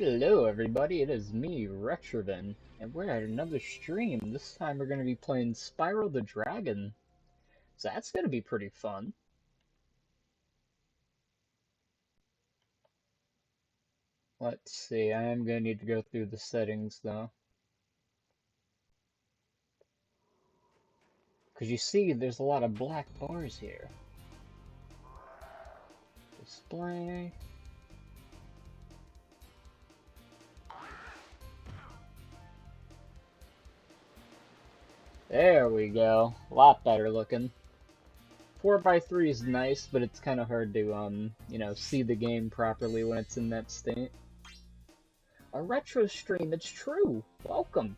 Hello everybody, it is me, Retrovan, and we're at another stream. This time we're going to be playing Spyro the Dragon. So that's going to be pretty fun. Let's see, I am going to need to go through the settings though. Because you see, there's a lot of black bars here. Display. There we go. A lot better looking. 4x3 is nice, but it's kind of hard to, see the game properly when it's in that state. A retro stream, it's true! Welcome!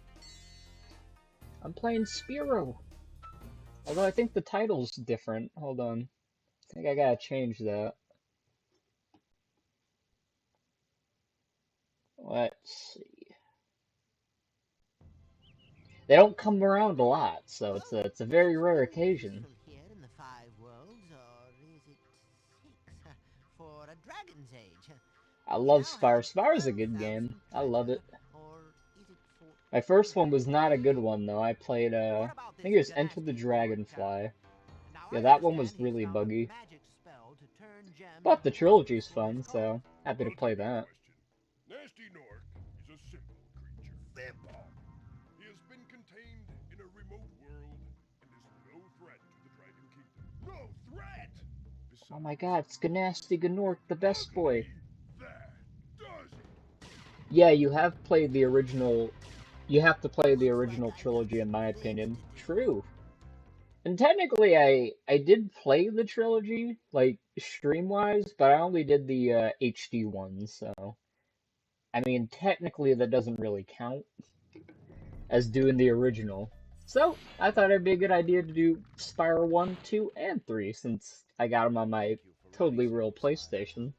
I'm playing Spyro! Although I think the title's different. Hold on. I think I gotta change that. Let's see. They don't come around a lot, so it's a very rare occasion. I love Spyro. Spyro's a good game. I love it. My first one was not a good one though. I played I think it was Enter the Dragonfly. Yeah, that one was really buggy. But the trilogy's fun, so happy to play that. Nasty Nork is a simple creature. Vampire. He has been contained in a remote world and is no threat to the Dragon Kingdom. No threat! Besides, Oh my god, it's Gnasty Gnorc, the best boy. That does it. Yeah, you have played the original. You have to play the original trilogy, in my opinion. True. And technically, I did play the trilogy, like, stream-wise, but I only did the HD ones, so... I mean, technically that doesn't really count as doing the original. So, I thought it'd be a good idea to do Spyro 1, 2, and 3, since I got them on my totally real PlayStation.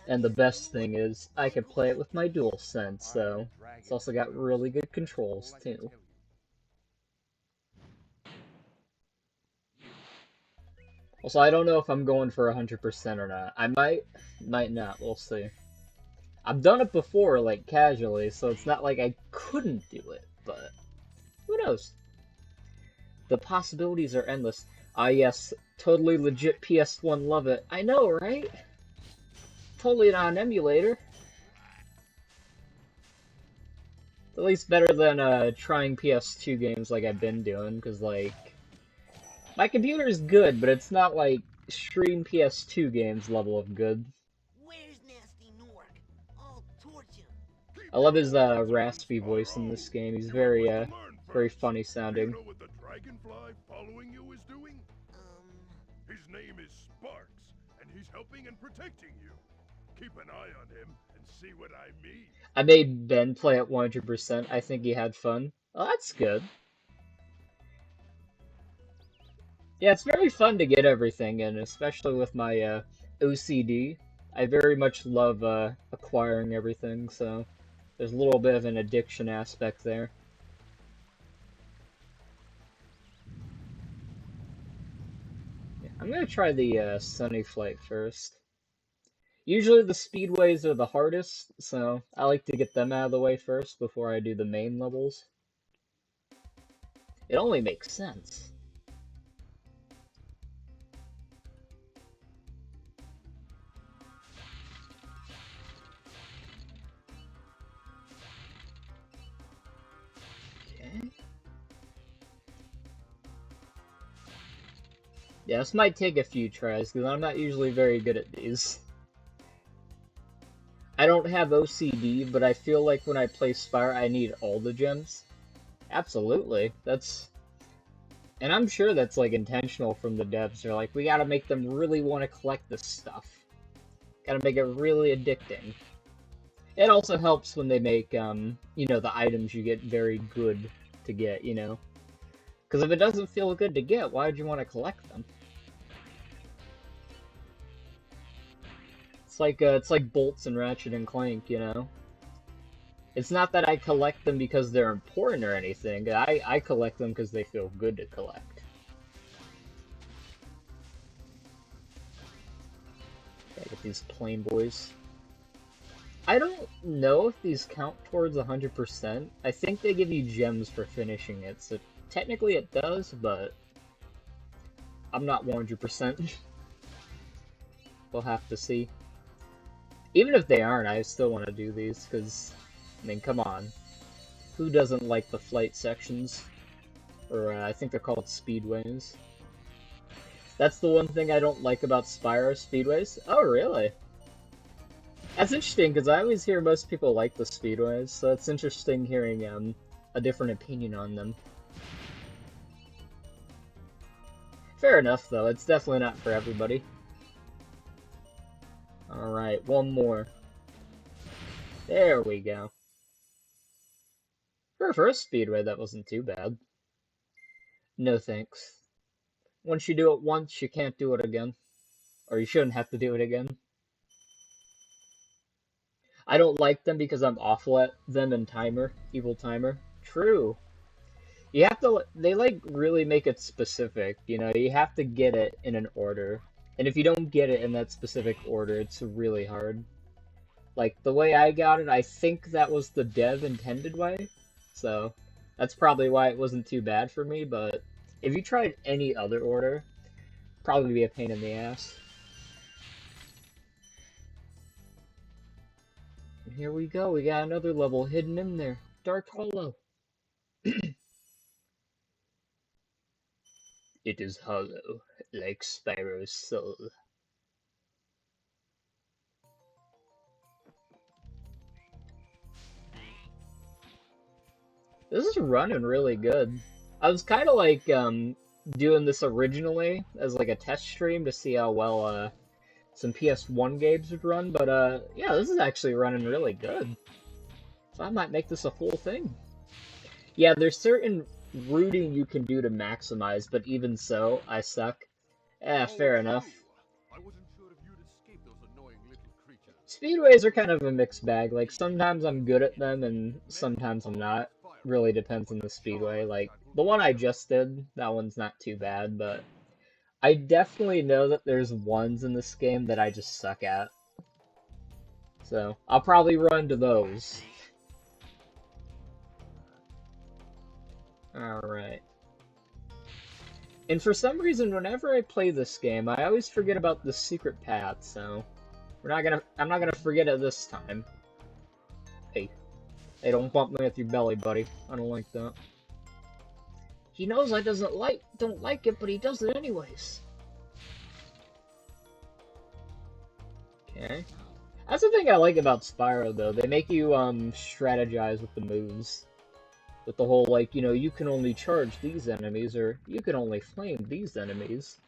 And the best thing is, I can play it with my DualSense, so it's also got really good controls, too. Also, I don't know if I'm going for 100% or not. I might not, we'll see. I've done it before, like, casually, so it's not like I couldn't do it, but who knows? The possibilities are endless. Ah yes, totally legit PS1, love it. I know, right? Totally not an emulator. At least better than trying PS2 games like I've been doing, because, like, my computer's good, but it's not like stream PS2 games level of good. Where's Nasty Nork? I'll torch him. I love his raspy voice in this game. He's very funny sounding. Do you know what the dragonfly following you is doing? His name is Sparks, and he's helping and protecting you. Keep an eye on him and see what I mean. I made Ben play at 100%. I think he had fun. Oh, that's good. Yeah, it's very fun to get everything in, especially with my OCD. I very much love acquiring everything, so there's a little bit of an addiction aspect there. Yeah, I'm gonna try the Sunny Flight first. Usually the speedways are the hardest, so I like to get them out of the way first before I do the main levels. It only makes sense. Okay. Yeah, this might take a few tries, because I'm not usually very good at these. I don't have OCD, but I feel like when I play Spyro, I need all the gems. Absolutely. And I'm sure that's, like, intentional from the devs. They're like, we gotta make them really want to collect this stuff. Gotta make it really addicting. It also helps when they make, the items you get very good to get, Because if it doesn't feel good to get, why would you want to collect them? It's like Bolts and Ratchet and Clank, It's not that I collect them because they're important or anything. I collect them because they feel good to collect. these plain boys. I don't know if these count towards 100%. I think they give you gems for finishing it, so technically it does, but I'm not 100%. We'll have to see. Even if they aren't, I still want to do these, because, I mean, come on. Who doesn't like the flight sections? Or, I think they're called speedways. That's the one thing I don't like about Spyro speedways. Oh, really? That's interesting, because I always hear most people like the speedways, so it's interesting hearing a different opinion on them. Fair enough, though. It's definitely not for everybody. Alright, one more. There we go. For a first speedway, that wasn't too bad. No thanks. Once you do it once, you can't do it again. Or you shouldn't have to do it again. I don't like them because I'm awful at them in Timer. Evil Timer. True. You have to, they like really make it specific, you know, you have to get it in an order. And if you don't get it in that specific order, it's really hard. Like, the way I got it, I think that was the dev intended way. So, that's probably why it wasn't too bad for me, but if you tried any other order, probably be a pain in the ass. And here we go, we got another level hidden in there. Dark Hollow. It is hollow, like Spyro's soul. This is running really good. I was kind of like doing this originally as like a test stream to see how well some PS1 games would run, but yeah, this is actually running really good. So I might make this a full thing. Yeah, there's certain routing you can do to maximize, but even so, I suck. Fair enough. I wasn't sure if you'd escape those annoying little creatures. Speedways are kind of a mixed bag. Like, sometimes I'm good at them, and sometimes I'm not. Really depends on the speedway. Like, the one I just did, that one's not too bad, but I definitely know that there's ones in this game that I just suck at. So, I'll probably run to those. Alright. And for some reason, whenever I play this game, I always forget about the secret path, so I'm not gonna forget it this time. Hey, don't bump me with your belly, buddy. I don't like that. He knows I don't like it, but he does it anyways. Okay. That's the thing I like about Spyro, though. They make you strategize with the moves. With the whole, like, you know, you can only charge these enemies, or you can only flame these enemies.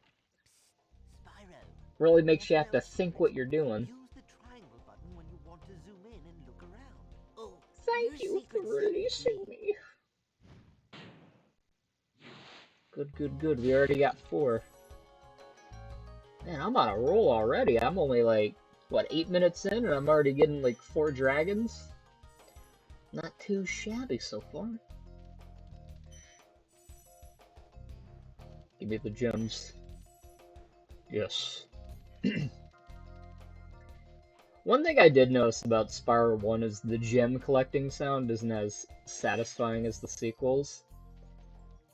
Spyro, Really makes you have to think what you're doing. use the triangle button when you want to zoom in and look around. Oh, Thank your you for secret's releasing me. Good, good, good. We already got 4. Man, I'm on a roll already. I'm only like, what, 8 minutes in, and I'm already getting like 4 dragons? Not too shabby so far. Give me the gems. Yes. One thing I did notice about Spyro 1 is the gem collecting sound isn't as satisfying as the sequels.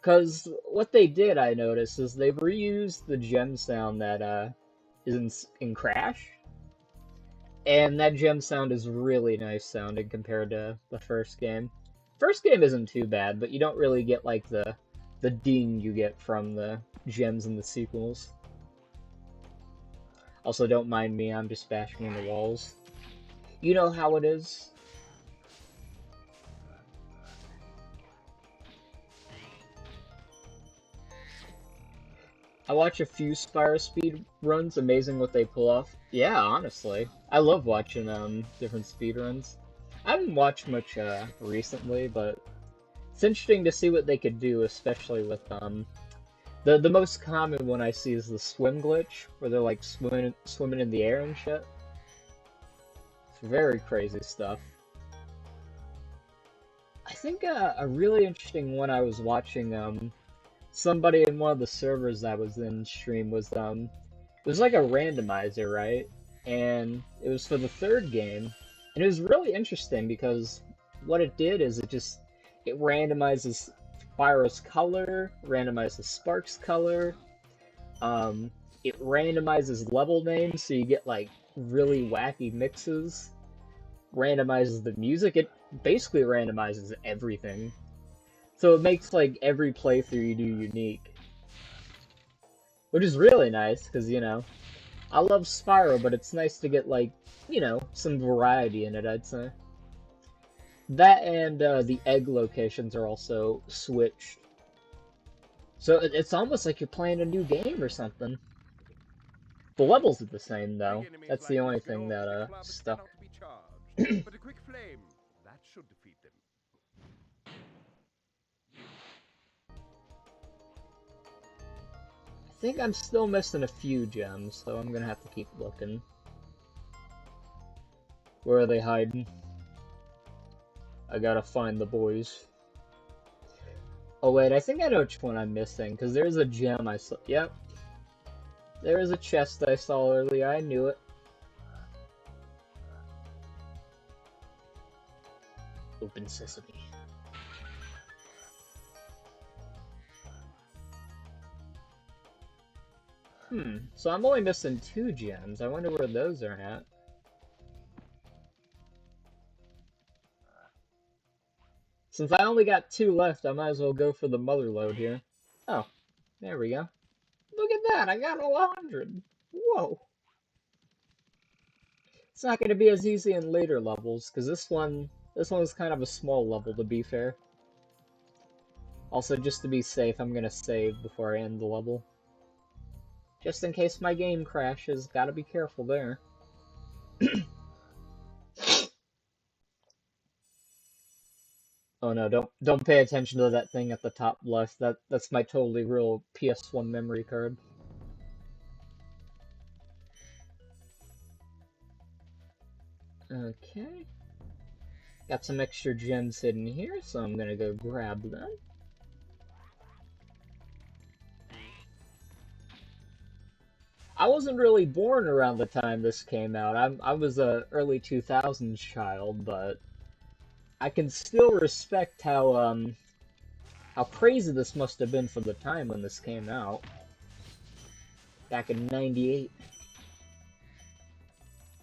Because what they did, I noticed, is they reused the gem sound that is in Crash. And that gem sound is really nice sounding compared to the first game. First game isn't too bad, but you don't really get like the ding you get from the gems in the sequels. Also, don't mind me, I'm just bashing on the walls. You know how it is. I watch a few Spyro speed runs, amazing what they pull off. Yeah, honestly. I love watching different speed runs. I haven't watched much recently, but it's interesting to see what they could do, especially with the most common one I see is the swim glitch, where they're like swimming in the air and shit. It's very crazy stuff. I think a really interesting one I was watching somebody in one of the servers I was in stream was it was like a randomizer, right? and it was for the third game, and it was really interesting because what it did is it randomizes Spyro's color, randomizes Spark's color, um, it randomizes level names, so you get like really wacky mixes, randomizes the music, it basically randomizes everything. So it makes like every playthrough you do unique. Which is really nice, because, you know, I love Spyro, but it's nice to get, like, you know, some variety in it, I'd say. That and the egg locations are also switched. So it's almost like you're playing a new game or something. The levels are the same, Big though. enemies That's like the only this can thing all hit a that, club and stuck. cannot be charged. But a quick flame, that should defeat them. I think I'm still missing a few gems, so I'm gonna have to keep looking. Where are they hiding? I gotta find the boys. Oh wait, I think I know which one I'm missing, because there's a gem I saw. Yep. There is a chest I saw earlier, I knew it. Open sesame. So I'm only missing 2 gems. I wonder where those are at. Since I only got 2 left, I might as well go for the mother load here. Oh, there we go. Look at that, I got 100. Whoa. It's not going to be as easy in later levels, because this one's kind of a small level, to be fair. Also, just to be safe, I'm going to save before I end the level. Just in case my game crashes, gotta be careful there. Oh no, don't pay attention to that thing at the top left. That's my totally real PS1 memory card. Okay. Got some extra gems hidden here, so I'm gonna go grab them. I wasn't really born around the time this came out. I was a early 2000s child, but I can still respect how crazy this must have been for the time when this came out. Back in '98.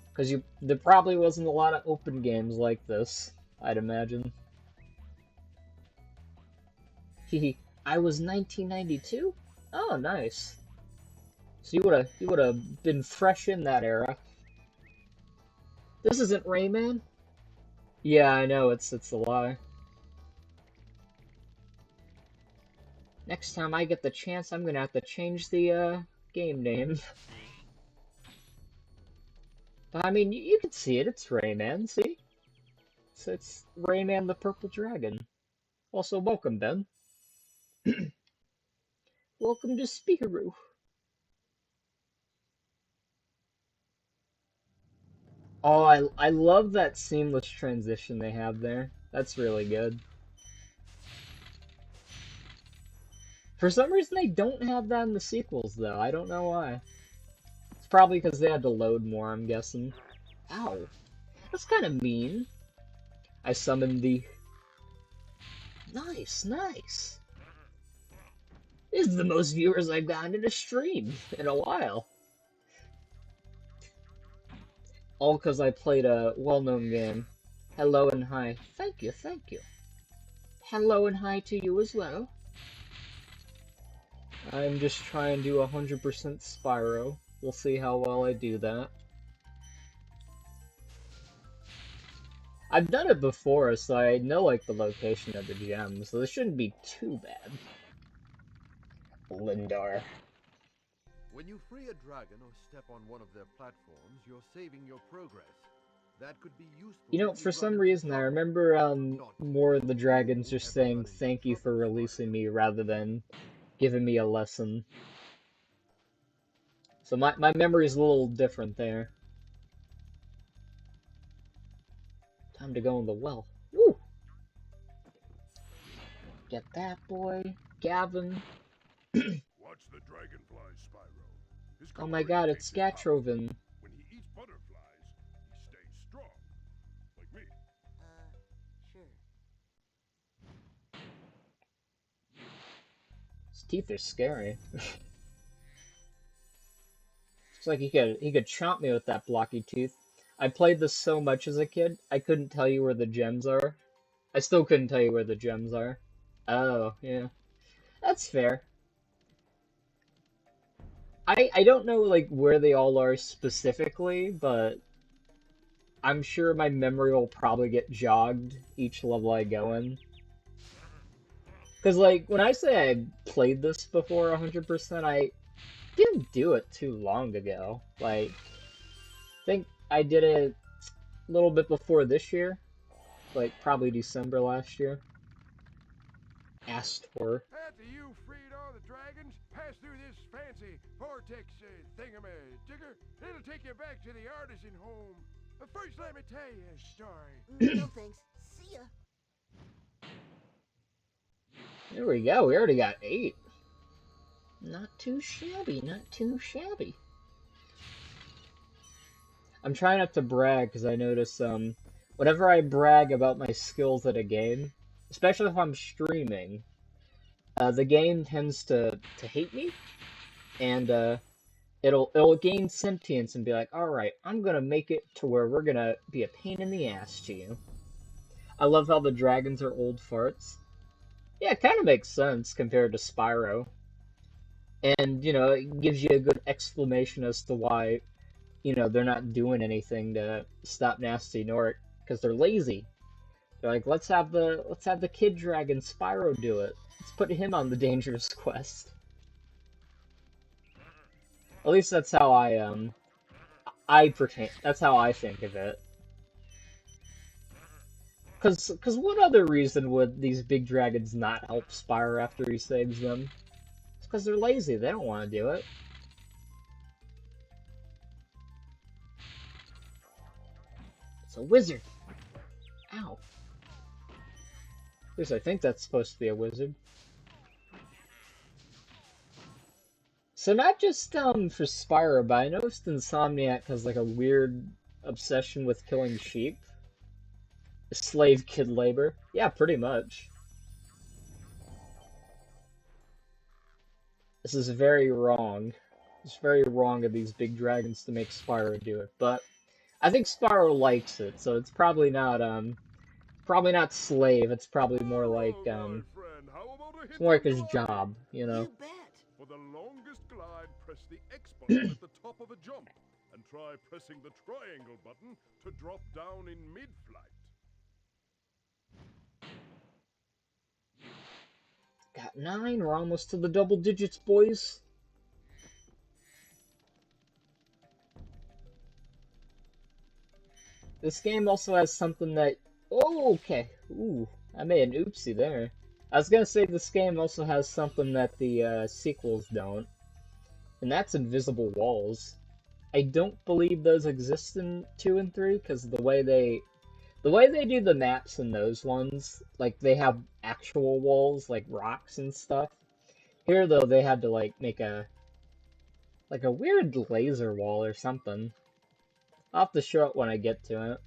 Because there probably wasn't a lot of open games like this, I'd imagine. Hehe, I was 1992? Oh, nice. So you would have been fresh in that era. This isn't Rayman? Yeah, I know, it's a lie. Next time I get the chance, I'm gonna have to change the, game name. But I mean, you can see it, it's Rayman, see? So it's Rayman the Purple Dragon. Also, welcome, Ben. Welcome to Spyro. Oh, I love that seamless transition they have there. That's really good. For some reason, they don't have that in the sequels, though. I don't know why. It's probably because they had to load more, I'm guessing. Ow. That's kind of mean. I summoned the... Nice, nice. This is the most viewers I've gotten in a stream in a while. All because I played a well-known game. Hello and hi. Thank you, thank you. Hello and hi to you as well. I'm just trying to do 100% Spyro. We'll see how well I do that. I've done it before, so I know like the location of the gems, so this shouldn't be too bad. Lindar. When you free a dragon or step on one of their platforms, you're saving your progress. That could be useful. You know, for some reason, I remember more of the dragons just saying thank you for releasing me rather than giving me a lesson. So my memory is a little different there. Time to go in the well. Woo! Get that boy, Gavin. Watch the dragonfly, Spyro. His Oh my coloring god, takes it's his power. Gatroven. When he eats butterflies, Teeth are scary. It's like he could chomp me with that blocky tooth. I played this so much as a kid, I couldn't tell you where the gems are. I still couldn't tell you where the gems are. Oh, yeah. That's fair. I don't know like where they all are specifically, but I'm sure my memory will probably get jogged each level I go in. Because like when I say I played this before 100%, I didn't do it too long ago. Like I think I did it a little bit before this year, like probably December last year. Asked for. After you freed all the dragons, pass through this fancy vortex thingamajigger. It'll take you back to the artisan home. But first, let me tell you a story. No thanks. See ya. There we go. We already got 8. Not too shabby. Not too shabby. I'm trying not to brag because I notice whenever I brag about my skills at a game, especially if I'm streaming, the game tends to hate me, and it'll gain sentience and be like, all right, I'm gonna make it to where we're gonna be a pain in the ass to you. I love how the dragons are old farts. Yeah, it kind of makes sense compared to Spyro, and it gives you a good explanation as to why they're not doing anything to stop Nasty Nork because they're lazy. They're like, let's have the kid dragon Spyro do it. Let's put him on the dangerous quest. At least that's how that's how I think of it. Cause what other reason would these big dragons not help Spyro after he saves them? It's because they're lazy. They don't want to do it. It's a wizard. Ow. At least I think that's supposed to be a wizard. So not just for Spyro, but I noticed Insomniac has like a weird obsession with killing sheep. Slave kid labor. Yeah, pretty much. This is very wrong. It's very wrong of these big dragons to make Spyro do it, but I think Spyro likes it, so it's probably not slave, it's probably more like Hello, my friend. How about a it's hint more like of his glide? job, you know? You bet. For the longest glide, press the X button at the top of a jump, and try pressing the triangle button to drop down in mid-flight. Got 9, we're almost to the double digits, boys. This game also has something that... Oh, okay. Ooh, I made an oopsie there. I was gonna say this game also has something that the sequels don't, and that's invisible walls. I don't believe those exist in 2 and 3, because the way they do the maps in those ones, like, they have actual walls, like rocks and stuff. Here, though, they had to, like, make a weird laser wall or something. I'll have to show it when I get to it.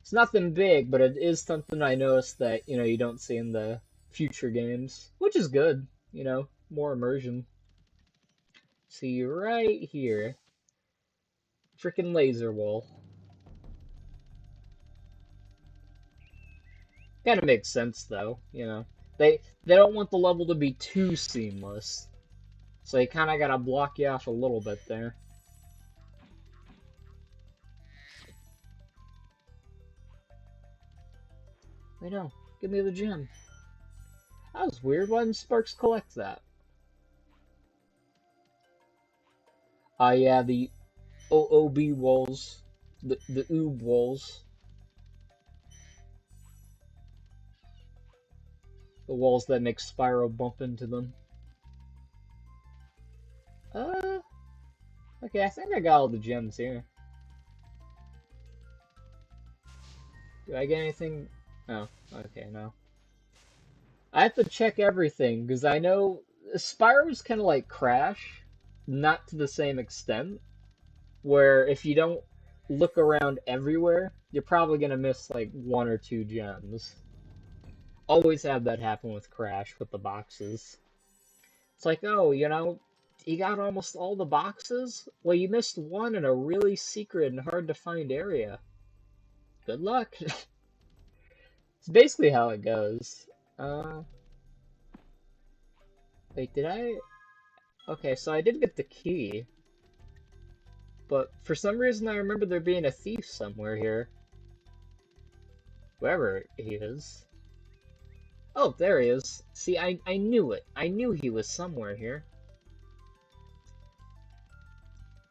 It's nothing big, but it is something I noticed that, you don't see in the future games, which is good, more immersion. See, right here. Freaking laser wall. Kind of makes sense, though, They don't want the level to be too seamless. So you kind of gotta block you off a little bit there. I know. Give me the gem. That was weird. Why didn't Sparks collect that? Yeah, the OOB walls. The oob walls. The walls that make Spyro bump into them. Okay, I think I got all the gems here. Do I get anything? Oh, okay, no. I have to check everything, because I know Spyro's kind of like Crash, not to the same extent, where if you don't look around everywhere, you're probably going to miss like 1 or 2 gems. Always have that happen with Crash with the boxes. It's like, oh, you know, you got almost all the boxes? Well, you missed one in a really secret and hard to find area. Good luck. It's basically how it goes. Uh, Wait, did I? Okay, so I did get the key, but for some reason I remember there being a thief somewhere here. Whoever he is. Oh, there he is. See, I knew it. I knew he was somewhere here.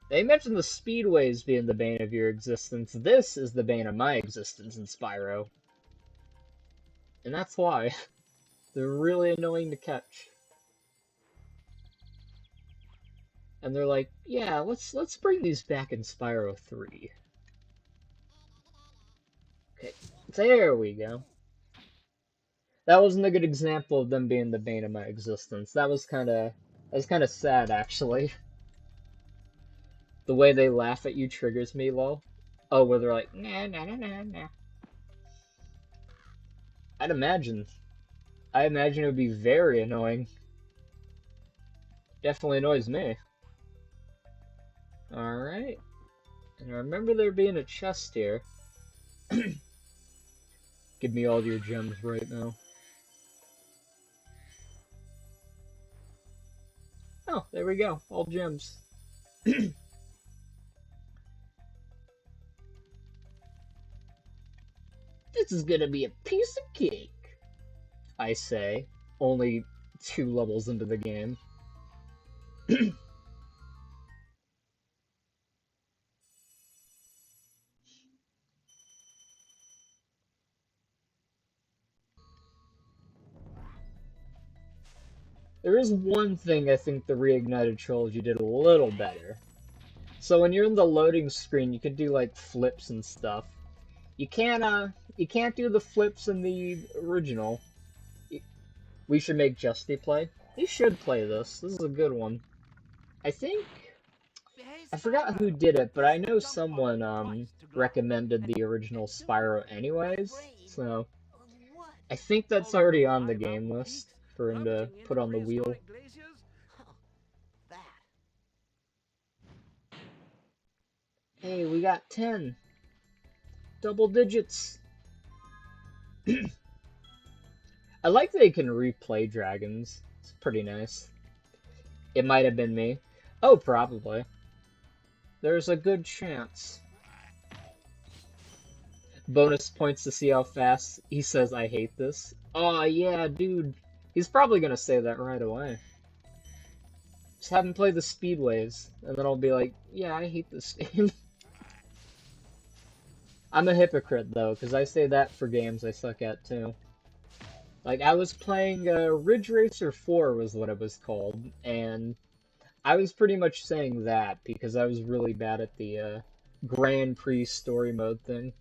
They mentioned the speedways being the bane of your existence. This is the bane of my existence in Spyro. And that's why. They're really annoying to catch. And they're like, yeah, let's bring these back in Spyro 3. Okay, there we go. That wasn't a good example of them being the bane of my existence. That was kind of sad, actually. The way they laugh at you triggers me, lol. Oh, where they're like, nah, nah, nah, nah, nah. I'd imagine. I imagine it would be very annoying. Definitely annoys me. Alright. And I remember there being a chest here. Give me all your gems right now. Oh, there we go. All gems. This is gonna be a piece of cake, I say, only 2 levels into the game. There is one thing I think the Reignited Trilogy did a little better. So when you're in the loading screen, you can do like flips and stuff. You can't do the flips in the original. We should make Justy play. He should play this. This is a good one. I think I forgot who did it, but I know someone recommended the original Spyro anyways. So I think that's already on the game list for him to put on the wheel. Hey, we got 10. Double digits. I like that you can replay dragons. It's pretty nice. It might have been me. Oh, probably. There's a good chance. Bonus points to see how fast he says I hate this. Oh yeah, dude. He's probably gonna say that right away. Just have him play the speedways, and then I'll be like, yeah, I hate this game. I'm a hypocrite though, because I say that for games I suck at too. Like, I was playing Ridge Racer 4 was what it was called, and I was pretty much saying that because I was really bad at the Grand Prix story mode thing.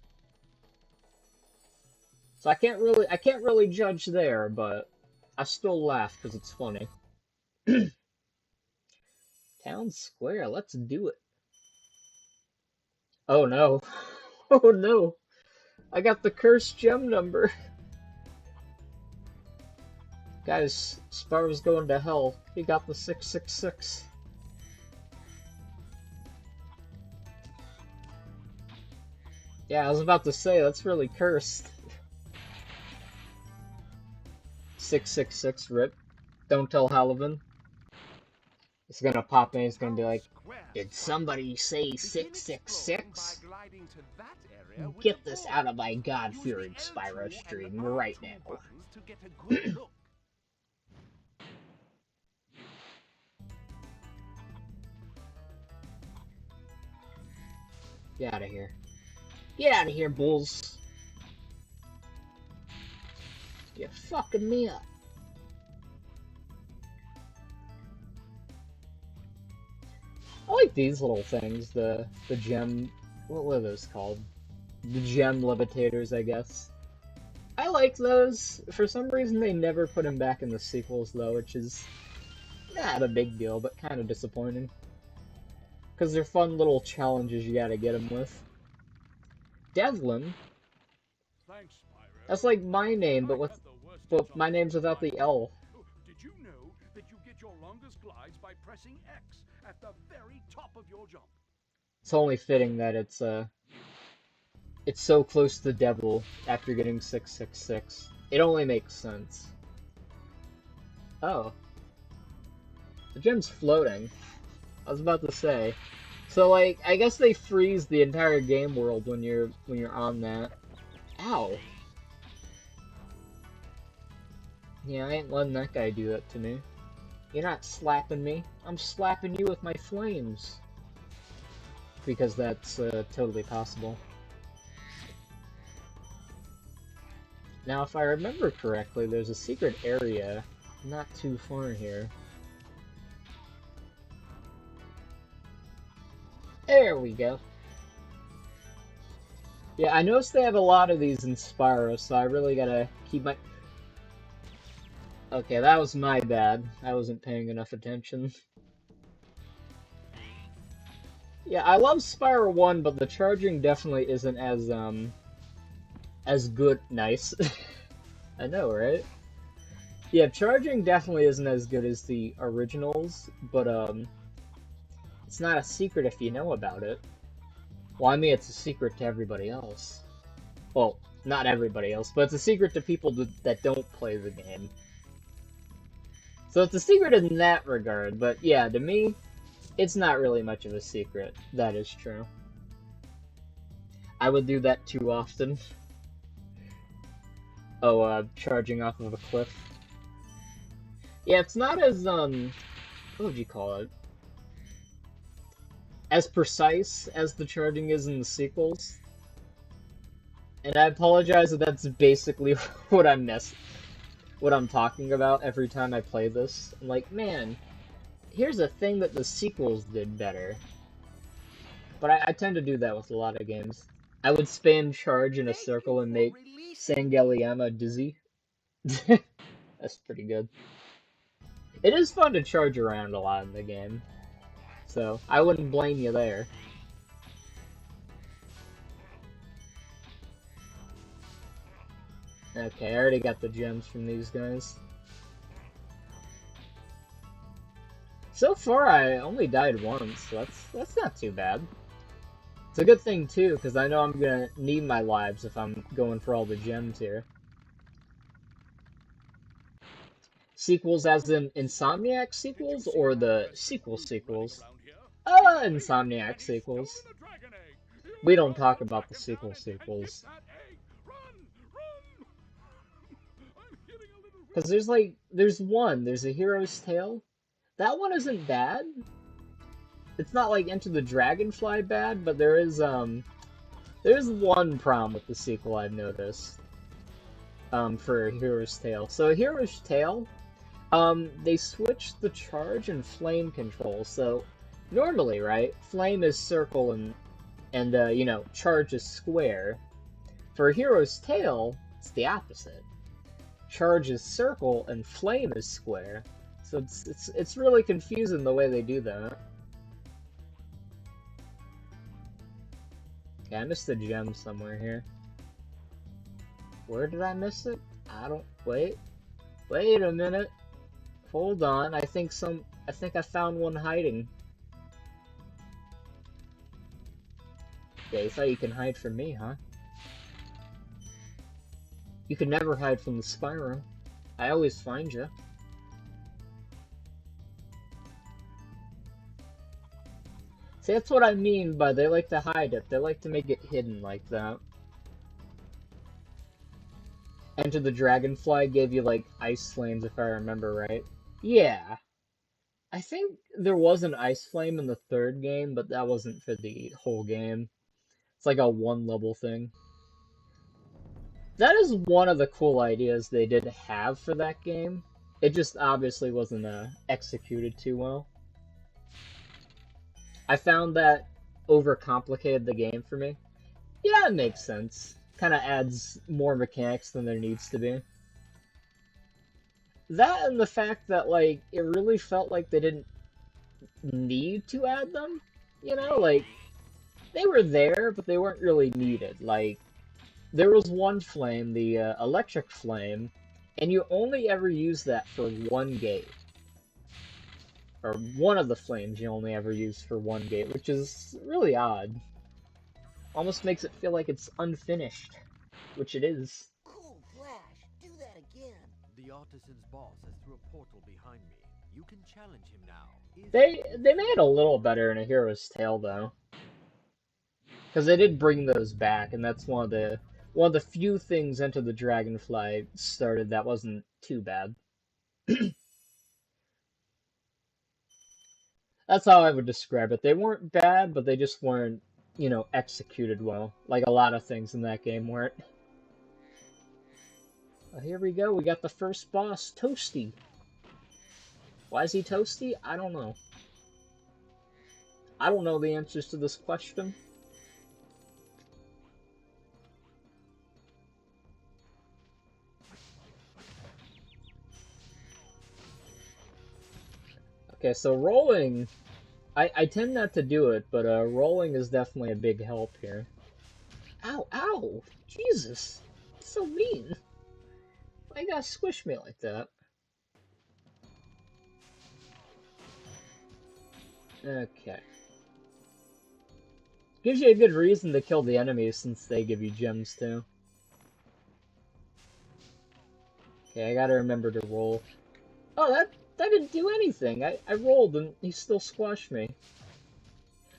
So I can't really judge there, but I still laugh because it's funny. Town Square, let's do it. Oh no. Oh no. I got the cursed gem number. Guys, Spyro's going to hell. He got the 666. Yeah, I was about to say, that's really cursed. 666 rip. Don't tell Halavan. It's gonna pop in, it's gonna be like, did somebody say 666? Get this out of my God-fearing Spyro stream right now. Get out of here. Get out of here, bulls. You're fucking me up. I like these little things, the gem, what were those called? The gem levitators, I guess. I like those. For some reason they never put them back in the sequels though, which is not a big deal, but kind of disappointing. Because they're fun little challenges you gotta get them with. Devlin? Thanks, Spyro. That's like my name, but my name's without the L. Did you know that you get your strongest glides by pressing X at the very top of your jump. It's only fitting that it's so close to the devil after getting 666. It only makes sense. Oh. The gem's floating. I was about to say. So like, I guess they freeze the entire game world when you're on that. Ow. Yeah, I ain't letting that guy do that to me. You're not slapping me. I'm slapping you with my flames. Because that's totally possible. Now, if I remember correctly, there's a secret area not too far here. There we go. Yeah, I noticed they have a lot of these in Spyro, so I really gotta keep my... Okay, that was my bad. I wasn't paying enough attention. Yeah, I love Spyro 1, but the charging definitely isn't as good. Nice. I know, right? Yeah, charging definitely isn't as good as the originals, but it's not a secret if you know about it. Well, I mean, it's a secret to everybody else. Well, not everybody else, but it's a secret to people that don't play the game. So it's a secret in that regard, but yeah, to me, it's not really much of a secret. That is true. I would do that too often. Oh, charging off of a cliff. Yeah, it's not as, what would you call it? As precise as the charging is in the sequels. And I apologize that that's basically what I'm talking about every time I play this. I'm like, man, here's a thing that the sequels did better. But I tend to do that with a lot of games. I would spam charge in a circle and make Sangeliama dizzy. That's pretty good. It is fun to charge around a lot in the game. So, I wouldn't blame you there. Okay, I already got the gems from these guys. So far, I only died once, so that's not too bad. It's a good thing, too, because I know I'm gonna need my lives if I'm going for all the gems here. Sequels as in Insomniac sequels, or the sequels? Insomniac sequels. We don't talk about the sequels. Because there's a Hero's Tale. That one isn't bad. It's not like Enter the Dragonfly bad, but there's one problem with the sequel I've noticed. For Hero's Tale. So Hero's Tale, they switched the charge and flame control. So normally, right, flame is circle and you know, charge is square. For Hero's Tale, it's the opposite. Charge is circle and flame is square. So it's really confusing the way they do that. Okay, I missed a gem somewhere here. Where did I miss it? I don't... Wait a minute. Hold on, I think I found one hiding. Yeah, you thought you can hide from me, huh? You can never hide from the Spyro. I always find you. See, that's what I mean by they like to hide it. They like to make it hidden like that. Enter the Dragonfly gave you, like, ice flames, if I remember right. Yeah. I think there was an ice flame in the third game, but that wasn't for the whole game. It's like a one-level thing. That is one of the cool ideas they did have for that game. It just obviously wasn't executed too well. I found that overcomplicated the game for me. Yeah, it makes sense. Kind of adds more mechanics than there needs to be. That and the fact that, like, it really felt like they didn't need to add them. You know, like, they were there, but they weren't really needed. Like, there was one flame, the electric flame, and you only ever use that for one gate. or one of the flames you only ever use for one gate, which is really odd. Almost makes it feel like it's unfinished, which it is. Cool, Flash. Do that again. The artisan's boss has threw a portal behind me. You can challenge him now. They made it a little better in A Hero's Tale though, because they did bring those back, and that's one of the few things Enter the Dragonfly started that wasn't too bad. That's how I would describe it. They weren't bad, but they just weren't, executed well, like a lot of things in that game weren't. Here we go. We got the first boss, Toasty. Why is he toasty? I don't know. I don't know the answers to this question. Okay, so rolling, I tend not to do it, but rolling is definitely a big help here. Ow, ow! Jesus! It's so mean! Why you gotta squish me like that? Okay. Gives you a good reason to kill the enemies since they give you gems too. Okay, I gotta remember to roll. Oh, that didn't do anything. I rolled and he still squashed me.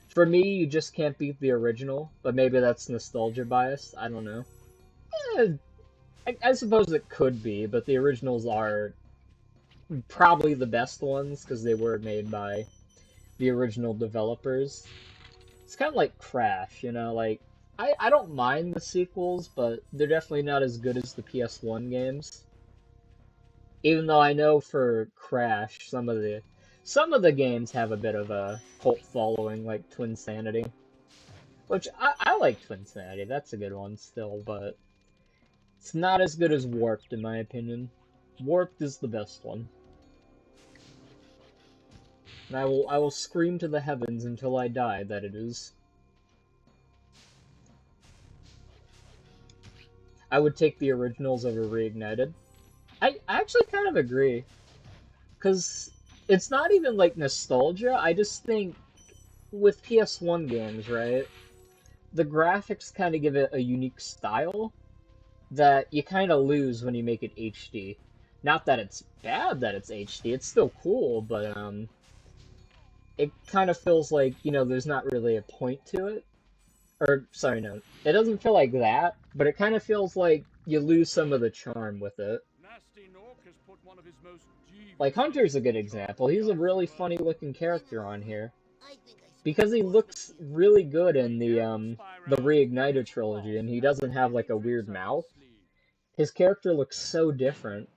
For me, you just can't beat the original, but maybe that's nostalgia bias. I don't know. Eh, I suppose it could be, but the originals are probably the best ones because they were made by the original developers. It's kind of like Crash, like, I don't mind the sequels, but they're definitely not as good as the PS1 games. Even though I know for Crash, some of the games have a bit of a cult following, like Twinsanity. Which, I like Twinsanity, that's a good one still, but it's not as good as Warped, in my opinion. Warped is the best one. And I will scream to the heavens until I die that it is. I would take the originals over Reignited. I actually kind of agree. Because it's not even like nostalgia, I just think with PS1 games, right? The graphics kind of give it a unique style that you kind of lose when you make it HD. Not that it's bad that it's HD, it's still cool, but it kind of feels like, there's not really a point to it. Or, sorry, no. It doesn't feel like that, but it kind of feels like you lose some of the charm with it. Like, Hunter's a good example. He's a really funny looking character on here. Because he looks really good in the Reignited trilogy, and he doesn't have, like, a weird mouth. His character looks so different.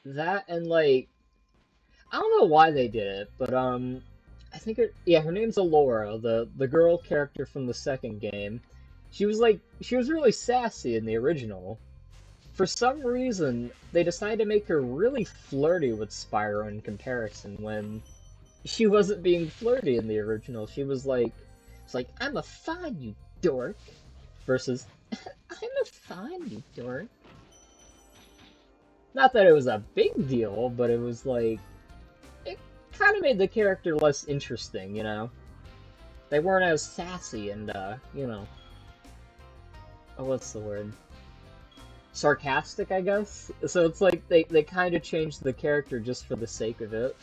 That and, like, I don't know why they did it, but, I think her name's Alora, the girl character from the second game. She was really sassy in the original. For some reason, they decided to make her really flirty with Spyro in comparison when she wasn't being flirty in the original. She was like, it's like, I'm a fawn, you dork, versus, I'm a fawn, you dork. Not that it was a big deal, but it was like, it kind of made the character less interesting, They weren't as sassy and, oh, what's the word? Sarcastic, I guess? So it's like they kind of changed the character just for the sake of it.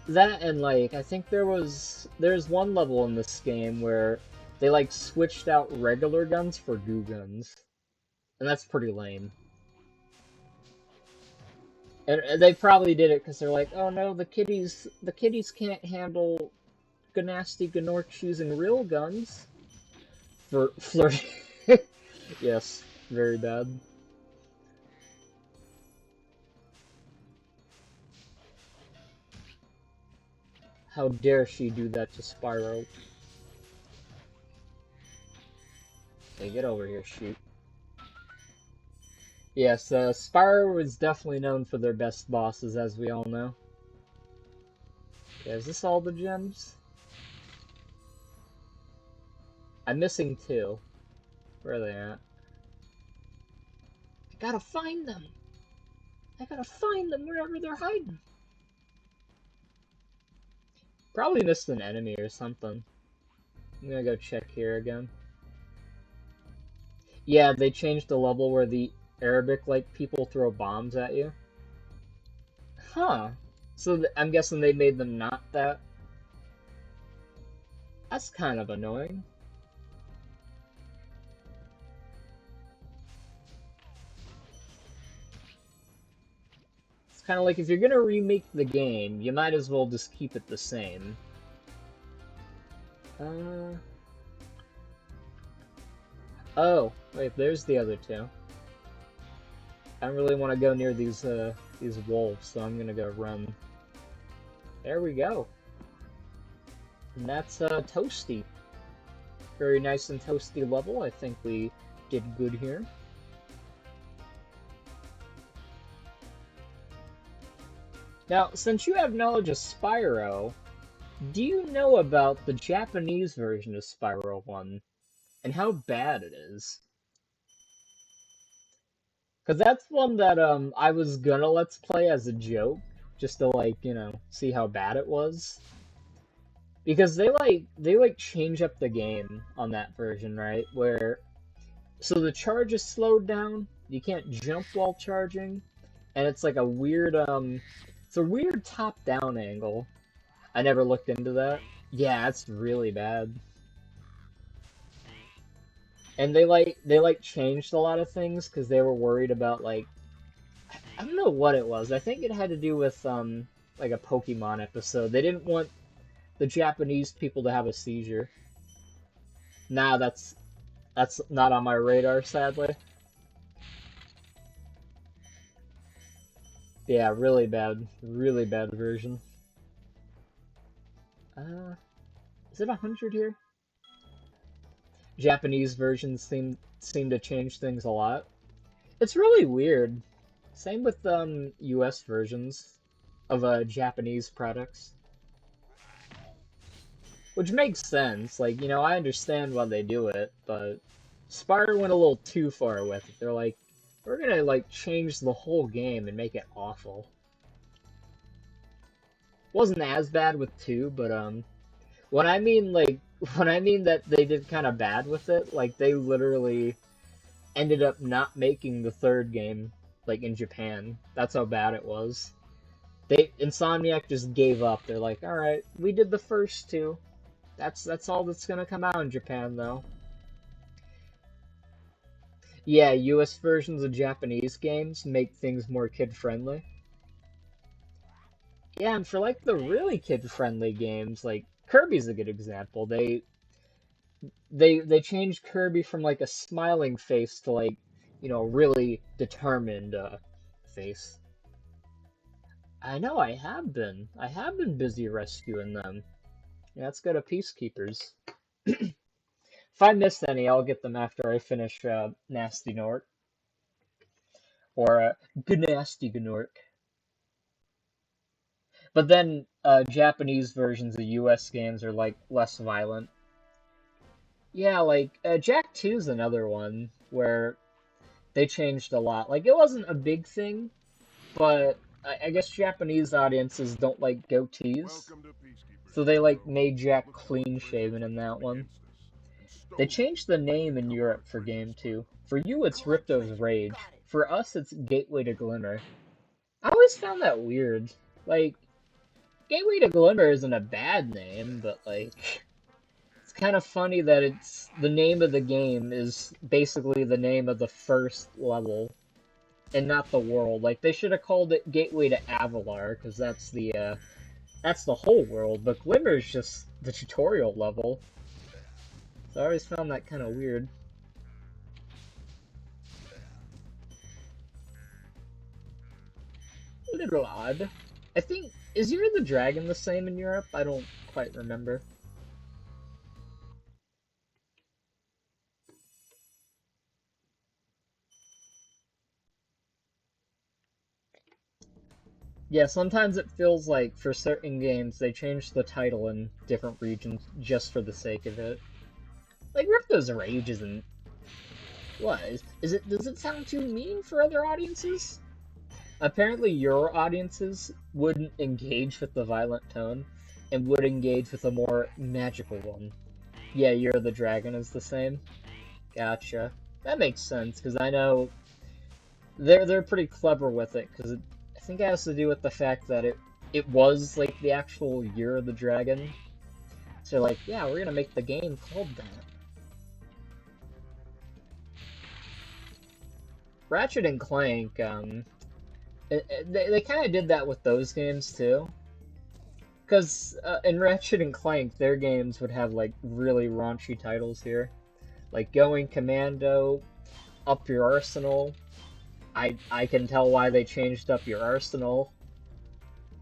That and, like, I think there's one level in this game where they, like, switched out regular guns for goo guns. And that's pretty lame. And they probably did it because they're like, oh no, the kiddies can't handle Gnasty Gnorc using real guns. For flirting. Yes, very bad. How dare she do that to Spyro? Hey, get over here, shoot. Yes, Spyro is definitely known for their best bosses, as we all know. Yeah, is this all the gems? I'm missing 2. Where are they at? I gotta find them! I gotta find them wherever they're hiding. Probably missed an enemy or something. I'm gonna go check here again. Yeah, they changed the level where the Arabic-like people throw bombs at you. Huh. So I'm guessing they made them not that. That's kind of annoying. It's kind of like if you're gonna remake the game, you might as well just keep it the same. Oh, wait, there's the other two. I don't really want to go near these wolves, so I'm gonna go run. There we go. And that's Toasty. Very nice and toasty level. I think we did good here. Now, since you have knowledge of Spyro, do you know about the Japanese version of Spyro 1 and how bad it is? Because that's one that I was gonna let's play as a joke, just to like, you know, see how bad it was. Because they change up the game on that version, right? Where so the charge is slowed down, you can't jump while charging, and it's like a weird it's a weird top-down angle. I never looked into that. Yeah, it's really bad. And they changed a lot of things because they were worried about like I don't know what it was. I think it had to do with like a Pokemon episode. They didn't want the Japanese people to have a seizure. Nah, that's not on my radar, sadly. Yeah, really bad version. Is it 100 here? Japanese versions seem to change things a lot. It's really weird. Same with US versions of Japanese products. Which makes sense. Like, you know, I understand why they do it, but Spyro went a little too far with it. They're like, we're gonna like change the whole game and make it awful. Wasn't as bad with 2, but when I mean like when I mean that they did kind of bad with it, like they literally ended up not making the 3rd game like in Japan. That's how bad it was. Insomniac just gave up. They're like, all right, we did the first 2. That's all that's gonna come out in Japan though. Yeah, US versions of Japanese games make things more kid-friendly. Yeah, and for like the really kid-friendly games, like Kirby's a good example. They changed Kirby from like a smiling face to like, you know, really determined face. I know I have been. I have been busy rescuing them. Yeah, let's go to Peacekeepers. If I miss any, I'll get them after I finish Nasty Nork. Or Gnasty Gnork. But then Japanese versions of US games are like less violent. Yeah, like Jak 2 is another one where they changed a lot. Like it wasn't a big thing, but I guess Japanese audiences don't like goatees. So they like made Jak clean shaven in that one. They changed the name in Europe for game 2. For you it's Ripto's Rage. For us it's Gateway to Glimmer. I always found that weird. Like, Gateway to Glimmer isn't a bad name, but like, it's kind of funny that it's the name of the game is basically the name of the first level, and not the world. Like, they should have called it Gateway to Avalar, because that's the whole world. But Glimmer is just the tutorial level. So I always found that kind of weird. A little odd. I think, is Year of the Dragon the same in Europe? I don't quite remember. Yeah, sometimes it feels like for certain games they change the title in different regions just for the sake of it. Like Ripto's Rage isn't. What? Is it? Does it sound too mean for other audiences? apparently your audiences wouldn't engage with the violent tone and would engage with a more magical one. Yeah, Year of the Dragon is the same. Gotcha. That makes sense, because I know they're pretty clever with it, because I think it has to do with the fact that it was like the actual Year of the Dragon. So like, yeah, we're gonna make the game called that. Ratchet and Clank, they kind of did that with those games too. Because in Ratchet and Clank, their games would have like really raunchy titles here. Like Going Commando, Up Your Arsenal. I can tell why they changed Up Your Arsenal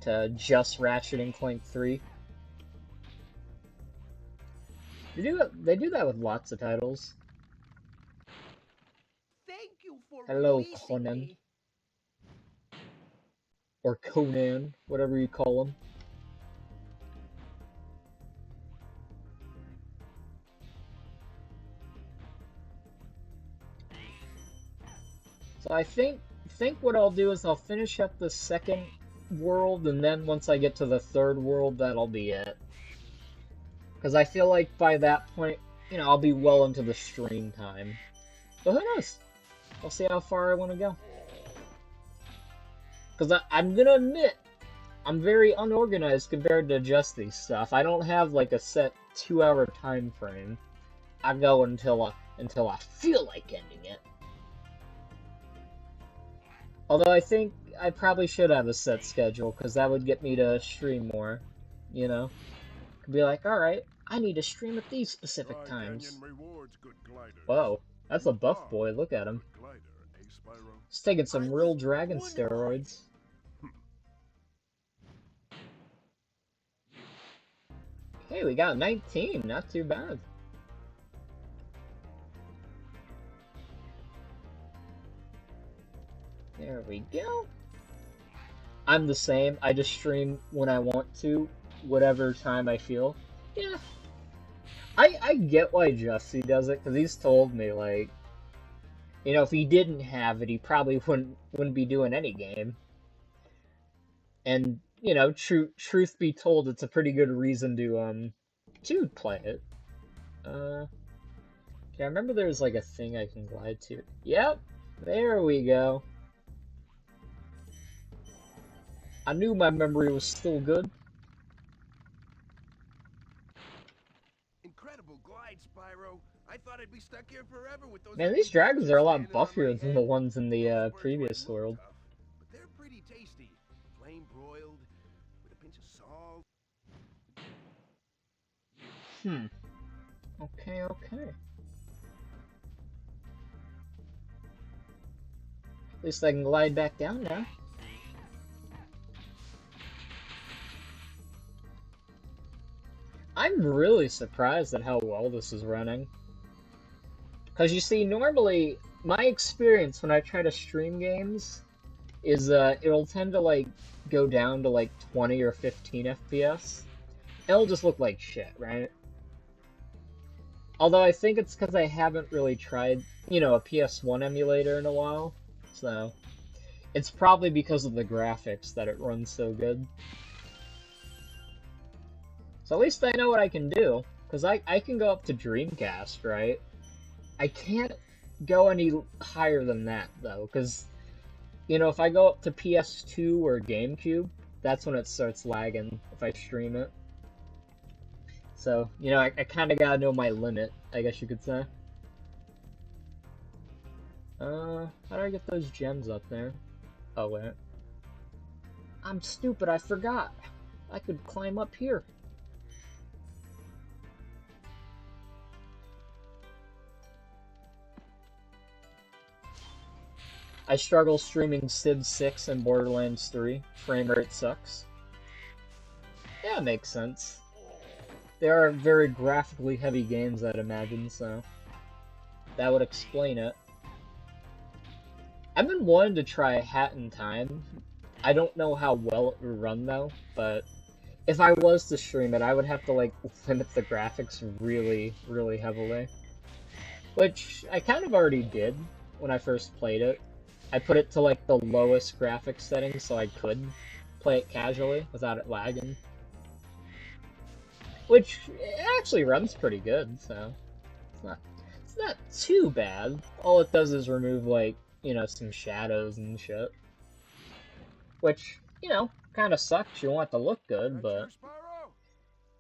to just Ratchet and Clank 3. They do that with lots of titles. Thank you for Hello, releasing Conan. me. Or Conan, whatever you call him. So I think what I'll do is I'll finish up the second world, and then once I get to the third world, that'll be it. Because I feel like by that point, you know, I'll be well into the stream time. But who knows? I'll see how far I want to go. Because I'm gonna admit, I'm very unorganized compared to just these stuff. I don't have like a set 2-hour time frame. I go until I feel like ending it. Although I think I probably should have a set schedule, because that would get me to stream more, you know? Could be like, alright, I need to stream at these specific times. Whoa, that's a buff boy, look at him. He's taking some real dragon steroids. Hey, we got 19, not too bad. There we go. I'm the same. I just stream when I want to, whatever time I feel. Yeah. I get why Justy does it, because he's told me, like, you know, if he didn't have it, he probably wouldn't be doing any game. And, you know, truth be told, it's a pretty good reason to play it. Okay, I remember there's, like, a thing I can glide to. Yep, there we go. I knew my memory was still good. Incredible glide, Spyro. I thought I'd be stuck here forever with those. Man, these dragons are a lot buffier than the ones in the previous world. But they're pretty tasty. Flame broiled with a pinch of salt. Okay. At least I can glide back down now. I'm really surprised at how well this is running. Because you see, normally, my experience when I try to stream games is it'll tend to like go down to like 20 or 15 FPS. It'll just look like shit, right? Although I think it's because I haven't really tried, you know, a PS1 emulator in a while. So, it's probably because of the graphics that it runs so good. So at least I know what I can do, because I can go up to Dreamcast, right? I can't go any higher than that, though, because, you know, if I go up to PS2 or GameCube, that's when it starts lagging if I stream it. So, you know, I kind of gotta know my limit, I guess you could say. How do I get those gems up there? Oh, wait. I'm stupid, I forgot. I could climb up here. I struggle streaming Civ 6 and Borderlands 3. Frame rate sucks. Yeah, it makes sense. They are very graphically heavy games, I'd imagine, so that would explain it. I've been wanting to try Hat in Time. I don't know how well it would run, though, but if I was to stream it, I would have to, like, limit the graphics really, really heavily. Which I kind of already did when I first played it. I put it to like the lowest graphics setting so I could play it casually without it lagging. Which it actually runs pretty good, so it's not too bad. All it does is remove like, you know, some shadows and shit. Which, you know, kinda sucks. You want it to look good, That you, but Spyro? Are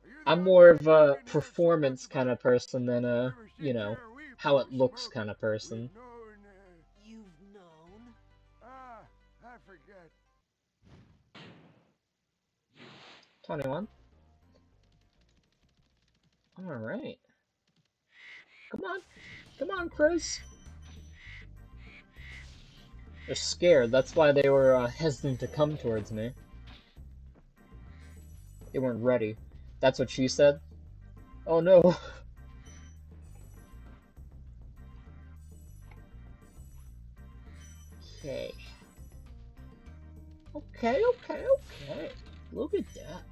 you the I'm one more who's of a been here so performance much kind of person than we a, were you sitting know, here, we how it folks, looks well, kind of person. we've known, You've known? I forget. 21. Alright. Come on. Come on, Chris. They're scared. That's why they were hesitant to come towards me. They weren't ready. That's what she said? Oh no. Okay. Okay. Look at that.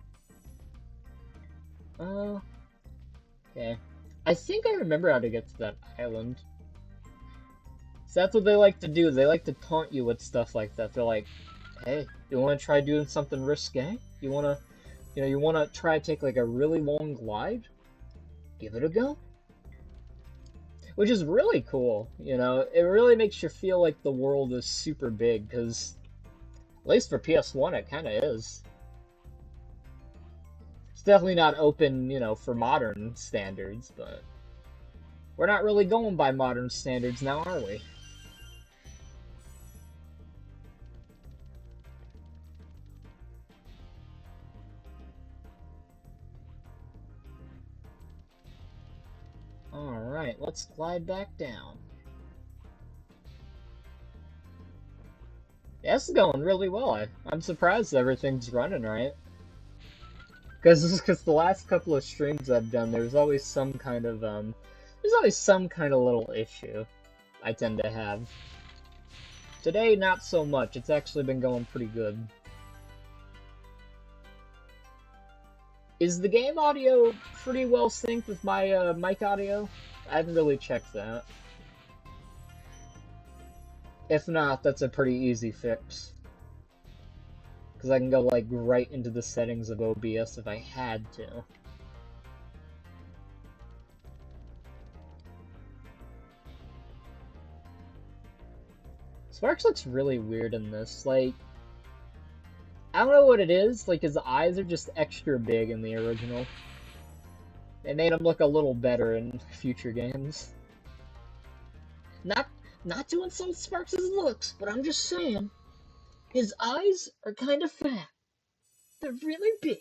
Okay. I think I remember how to get to that island. So that's what they like to do. They like to taunt you with stuff like that. They're like, hey, you want to try doing something risque? You want to, you want to try to take like a really long glide? Give it a go. Which is really cool, you know? It really makes you feel like the world is super big, because at least for PS1 it kind of is. It's definitely not open, you know, for modern standards, but we're not really going by modern standards now, are we? Alright, let's glide back down. Yeah, this is going really well. I'm surprised everything's running right. Because the last couple of streams I've done, there's always some kind of, little issue I tend to have. Today, not so much. It's actually been going pretty good. Is the game audio pretty well synced with my mic audio? I haven't really checked that. If not, that's a pretty easy fix. Because I can go like right into the settings of OBS if I had to. Sparks looks really weird in this. Like, I don't know what it is. Like, his eyes are just extra big in the original. They made him look a little better in future games. Not to insult Sparks' looks, but I'm just saying, his eyes are kind of fat. They're really big.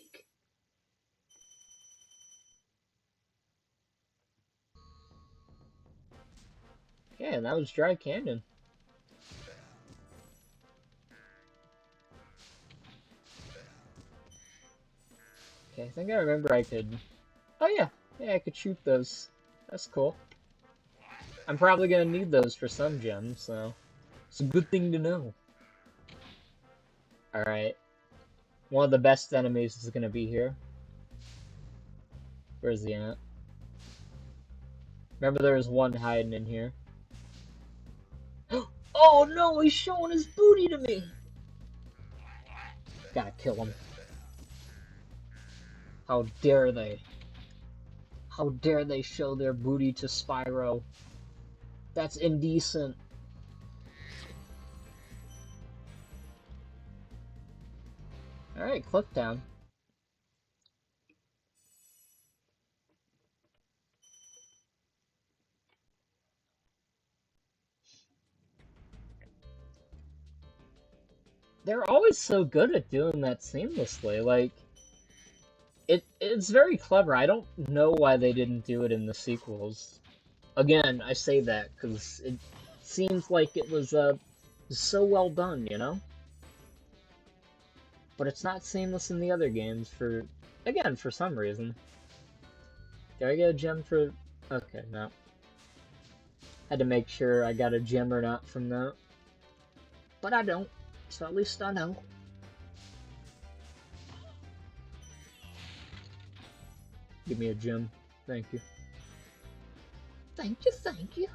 Yeah, and that was Dry Canyon. Okay, I think I remember I could... Oh yeah, I could shoot those. That's cool. I'm probably gonna need those for some gems, so... It's a good thing to know. Alright. One of the best enemies is gonna be here. Where's the ant? Remember there was one hiding in here. Oh no, he's showing his booty to me! Gotta kill him. How dare they? How dare they show their booty to Spyro? That's indecent. Alright, click down. They're always so good at doing that seamlessly. Like, it's very clever. I don't know why they didn't do it in the sequels. Again, I say that because it seems like it was so well done, you know? But it's not seamless in the other games for some reason. Did I get a gem for... Okay, no. Had to make sure I got a gem or not from that. But I don't, so at least I know. Give me a gem. Thank you. Thank you.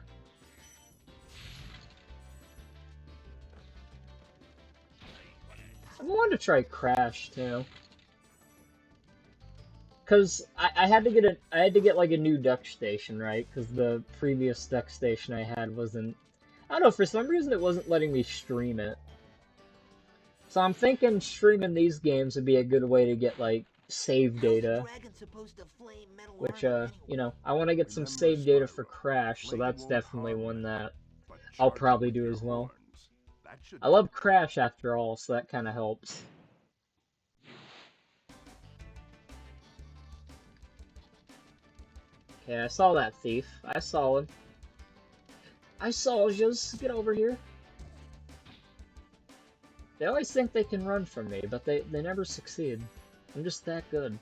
wanted to try Crash too. Cause I had to get like a new duck station, right? Cause the previous duck station I had wasn't. I don't know, for some reason it wasn't letting me stream it. So I'm thinking streaming these games would be a good way to get like save How's a data. dragon supposed to flame metal Which armor anyway? you know, I want to get some Remember, save data for Spyro, Crash, so flame that's won't definitely harm one metal, that but I'll charge it probably with do your as well. horns. That should I do love it. Crash after all, so that kind of helps. Okay, I saw that thief. I saw him. I saw just get over here. They always think they can run from me, but they never succeed. I'm just that good.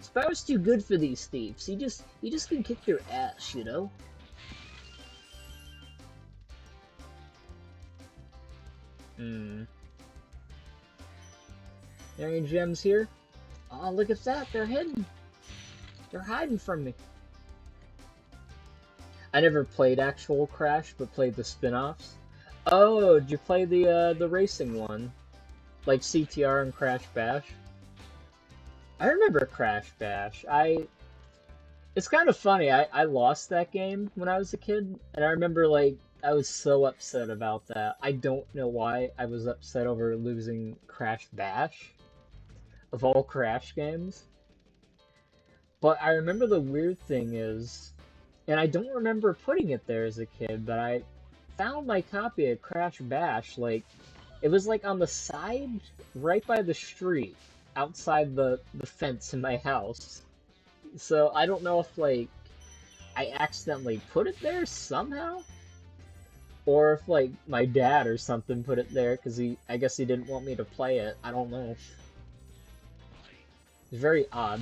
Spyro's too good for these thieves. He just can kick their ass, you know? There any gems here? Oh, look at that. They're hidden. They're hiding from me. I never played actual Crash, but played the spin-offs. Oh, did you play the racing one? Like CTR and Crash Bash? I remember Crash Bash. It's kind of funny. I lost that game when I was a kid, and I remember like I was so upset about that. I don't know why I was upset over losing Crash Bash of all Crash games. But I remember the weird thing is, and I don't remember putting it there as a kid, but I found my copy of Crash Bash, like, it was like on the side, right by the street, outside the fence in my house. So I don't know if, like, I accidentally put it there somehow, or if, like, my dad or something put it there, because I guess he didn't want me to play it. I don't know. It's very odd.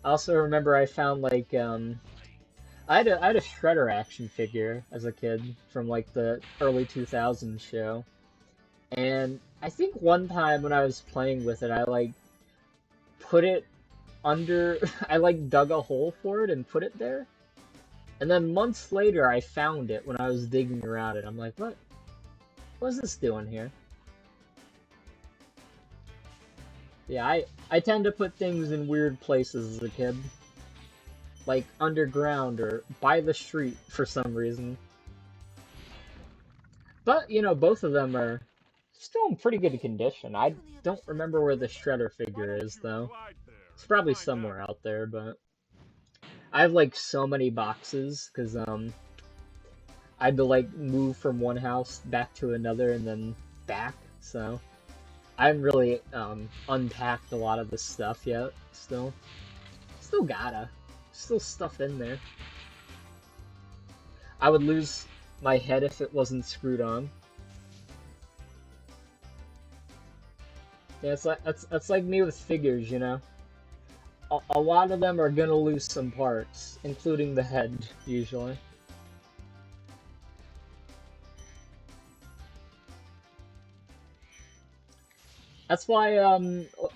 I also remember I found, like, I had a Shredder action figure as a kid from like the early 2000s show. And I think one time when I was playing with it, I like put it under, I like dug a hole for it and put it there. And then months later, I found it when I was digging around it. I'm like, what's this doing here? Yeah, I tend to put things in weird places as a kid. Like underground or by the street for some reason. But, you know, both of them are still in pretty good condition. I don't remember where the Shredder Why figure don't is, you though. glide there It's and probably find somewhere out? out there, but I have, like, so many boxes, because, I had to, like, move from one house back to another and then back, so I haven't really, unpacked a lot of this stuff yet, still. Still gotta. Still stuff in there. I would lose my head if it wasn't screwed on. Yeah, that's like me with figures, you know. A lot of them are gonna lose some parts, including the head, usually. That's why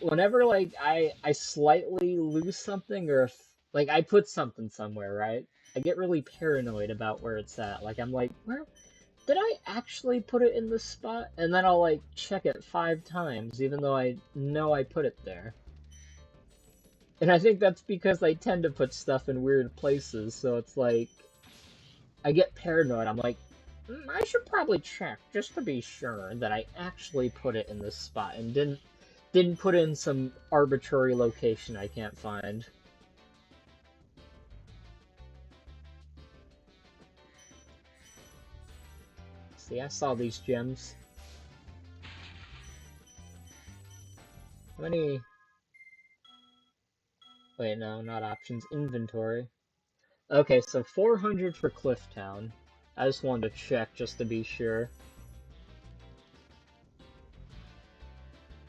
whenever like I slightly lose something or if like I put something somewhere, right? I get really paranoid about where it's at. Like I'm like, where did I actually put it in this spot? And then I'll like check it 5 times, even though I know I put it there. And I think that's because I tend to put stuff in weird places, so it's like I get paranoid. I'm like, I should probably check just to be sure that I actually put it in this spot and didn't put it in some arbitrary location I can't find. See, I saw these gems. How many? Wait, no, not options. Inventory. Okay, so 400 for Clifftown. I just wanted to check just to be sure.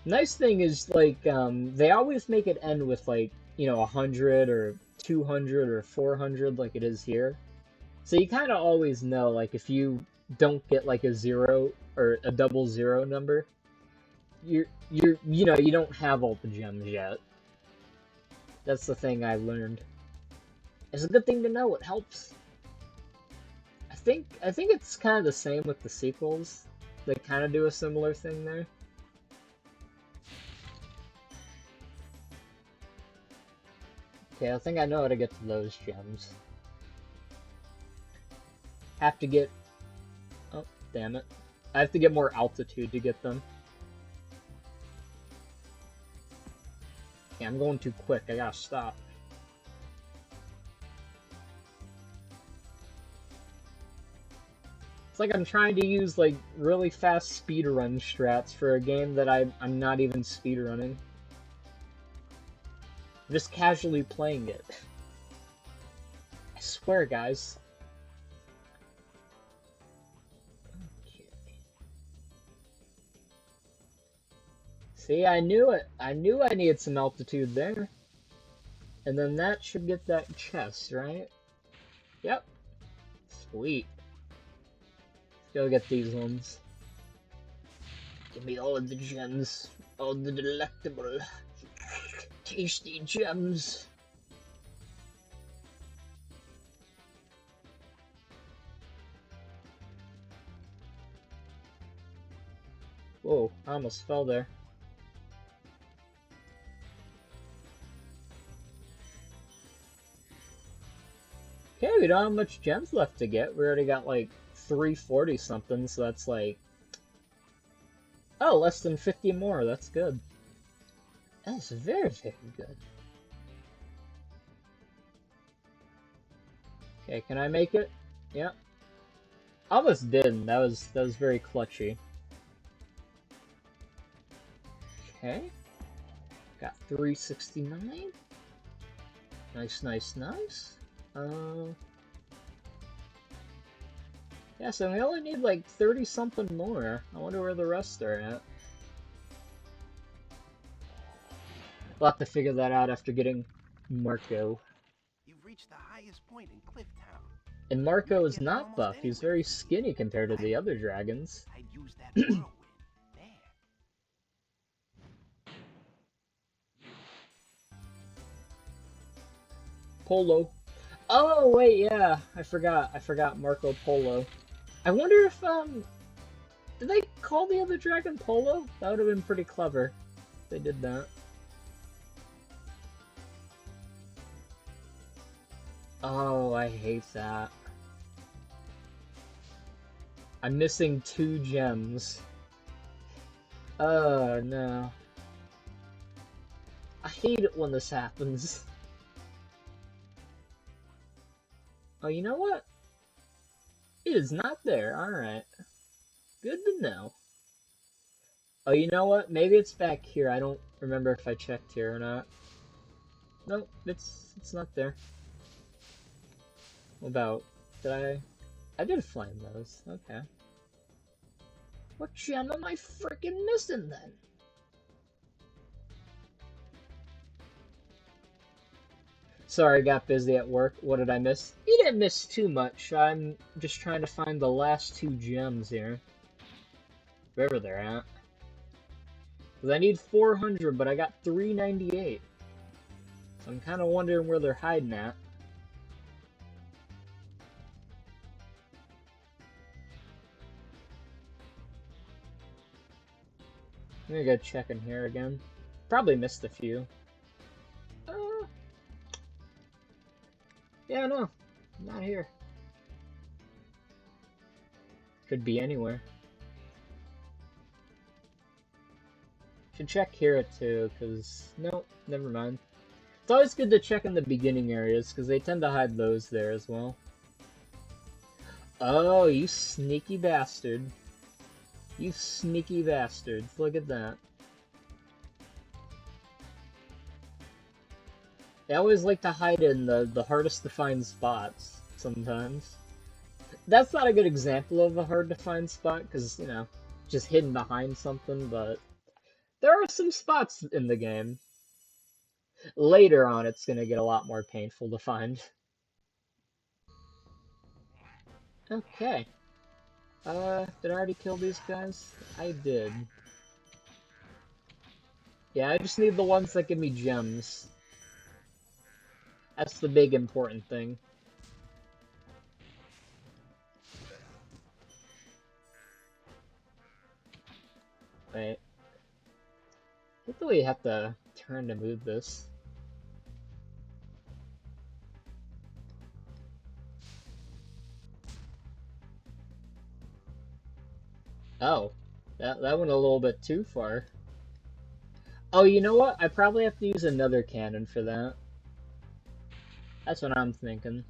Nice thing is, like, they always make it end with, like, you know, 100 or 200 or 400 like it is here. So you kind of always know, like, if you don't get, like, a 0 or a double 0 number, you know, you don't have all the gems yet. That's the thing I learned. It's a good thing to know, it helps. I think it's kind of the same with the sequels. They kind of do a similar thing there. Okay, I think I know how to get to those gems. Have to get... Oh, damn it. I have to get more altitude to get them. Yeah, I'm going too quick. I gotta stop. It's like I'm trying to use, like, really fast speedrun strats for a game that I'm not even speedrunning. I'm just casually playing it. I swear, guys. Okay. See, I knew it. I knew I needed some altitude there. And then that should get that chest, right? Yep. Sweet. Let's go get these ones. Give me all of the gems. All the delectable, tasty gems. Whoa, I almost fell there. Okay, we don't have much gems left to get. We already got like 340 something, so that's like... Oh, less than 50 more. That's good. That's very, very good. Okay, can I make it? Yeah. Almost did. That was very clutchy. Okay. Got 369. Nice, nice, nice. Yeah, so we only need like 30 something more. I wonder where the rest are at. We'll have to figure that out after getting Marco. You've reached the highest point in Clifftown. And Marco is not buff. He's very skinny compared to the other dragons. I'd use that whirlwind. There. Polo. Oh wait, yeah, I forgot Marco Polo. I wonder if did they call the other dragon Polo? That would have been pretty clever if they did that. Oh, I hate that. I'm missing 2 gems. Oh no. I hate it when this happens. Oh, you know what? It is not there. Alright. Good to know. Oh, you know what? Maybe it's back here. I don't remember if I checked here or not. Nope, it's not there. What about... Did I did find those. Okay. What gem am I freaking missing then? Sorry, I got busy at work. What did I miss? You didn't miss too much. I'm just trying to find the last 2 gems here. Wherever they're at. Because I need 400, but I got 398. So I'm kind of wondering where they're hiding at. I'm gonna go check in here again. Probably missed a few. Yeah, no. Not here. Could be anywhere. Should check here too, because... Nope, never mind. It's always good to check in the beginning areas, because they tend to hide those there as well. Oh, you sneaky bastard. You sneaky bastards. Look at that. They always like to hide in the hardest to find spots, sometimes. That's not a good example of a hard to find spot, because, you know, just hidden behind something, but there are some spots in the game. Later on, it's gonna get a lot more painful to find. Okay. Did I already kill these guys? I did. Yeah, I just need the ones that give me gems. That's the big important thing. Wait. I think we have to turn to move this. Oh. That went a little bit too far. Oh, you know what? I probably have to use another cannon for that. That's what I'm thinking.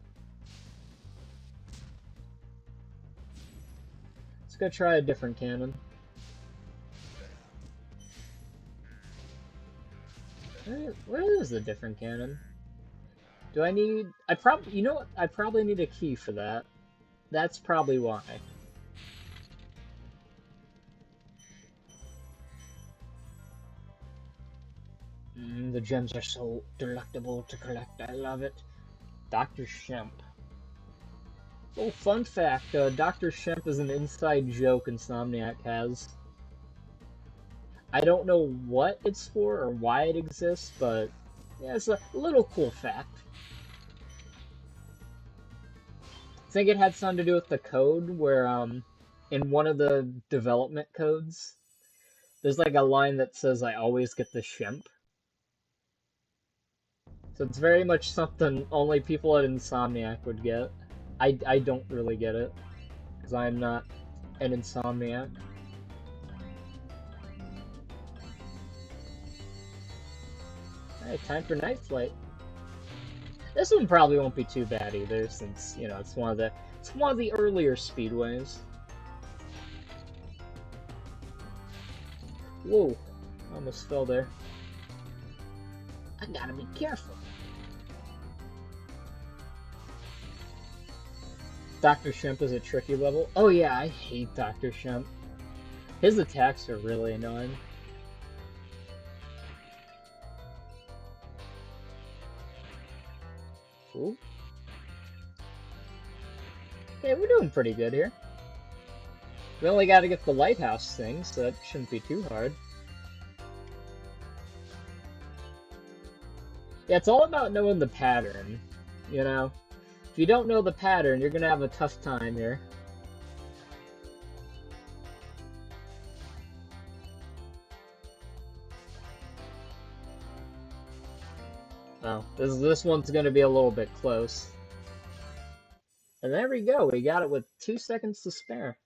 Let's go try a different cannon. Where is the different cannon? Do I need... you know what? I probably need a key for that. That's probably why. The gems are so delectable to collect. I love it. Dr. Shemp. Oh, fun fact, Dr. Shemp is an inside joke Insomniac has. I don't know what it's for or why it exists, but yeah, it's a little cool fact. I think it had something to do with the code where, in one of the development codes, there's like a line that says, I always get the Shemp. So it's very much something only people at Insomniac would get. I don't really get it, because I'm not an Insomniac. Alright, time for Night Flight. This one probably won't be too bad either, since, you know, it's one of the earlier speedways. Whoa, I almost fell there. I gotta be careful. Dr. Shemp is a tricky level. Oh yeah, I hate Dr. Shemp. His attacks are really annoying. Ooh. Okay, we're doing pretty good here. We only gotta get the lighthouse thing, so that shouldn't be too hard. Yeah, it's all about knowing the pattern, you know? If you don't know the pattern, you're gonna have a tough time here. Oh, this one's gonna be a little bit close. And there we go, we got it with 2 seconds to spare.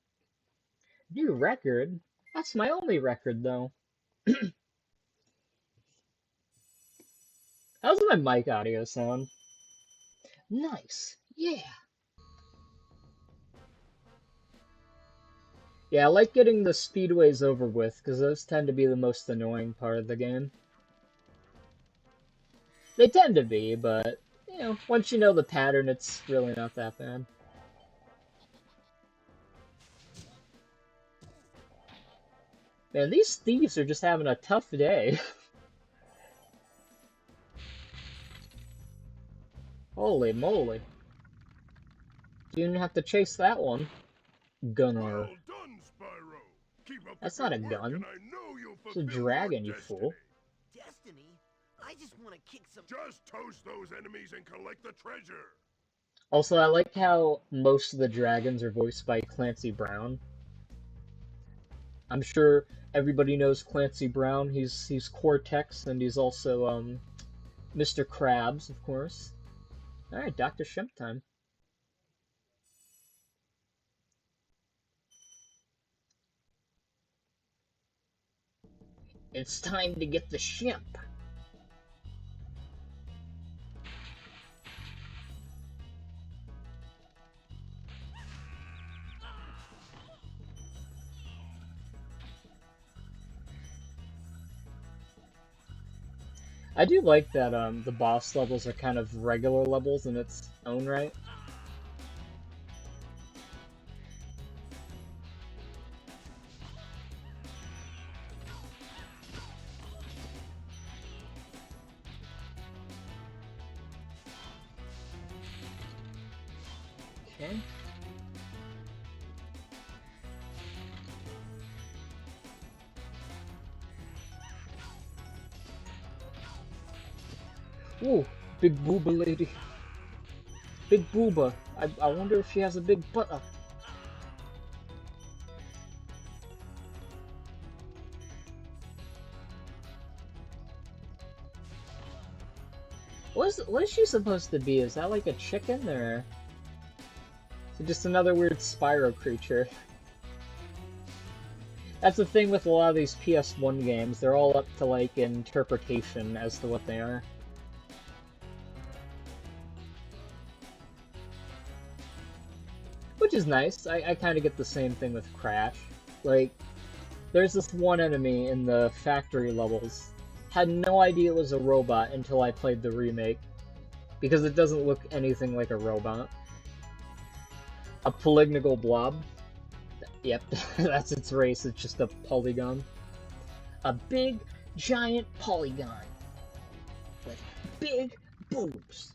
New record? That's my only record, though. How's my mic audio sound? Nice, yeah. Yeah, I like getting the speedways over with, because those tend to be the most annoying part of the game. They tend to be, but, you know, once you know the pattern, it's really not that bad. Man, these thieves are just having a tough day. Holy moly. You didn't have to chase that one. Gunner. Well done, Spyro. Keep up That's the not a good work, gun. and I know you'll It's a fulfill dragon, your you fool. Destiny? I just want to kick some... Just toast those enemies and collect the treasure. Also, I like how most of the dragons are voiced by Clancy Brown. I'm sure everybody knows Clancy Brown. He's Cortex, and he's also Mr. Krabs, of course. All right, Dr. Shemp time. It's time to get the Shemp. I do like that the boss levels are kind of regular levels in its own right. Okay. Ooh, big booba lady. Big booba. I wonder if she has a big butt. What is she supposed to be? Is that like a chicken or is it just another weird Spyro creature? That's the thing with a lot of these PS1 games. They're all up to like interpretation as to what they are. Which is nice. I kind of get the same thing with Crash. Like, there's this one enemy in the factory levels. Had no idea it was a robot until I played the remake. Because it doesn't look anything like a robot. A polygonal blob. Yep, that's its race. It's just a polygon. A big, giant polygon. With big boobs.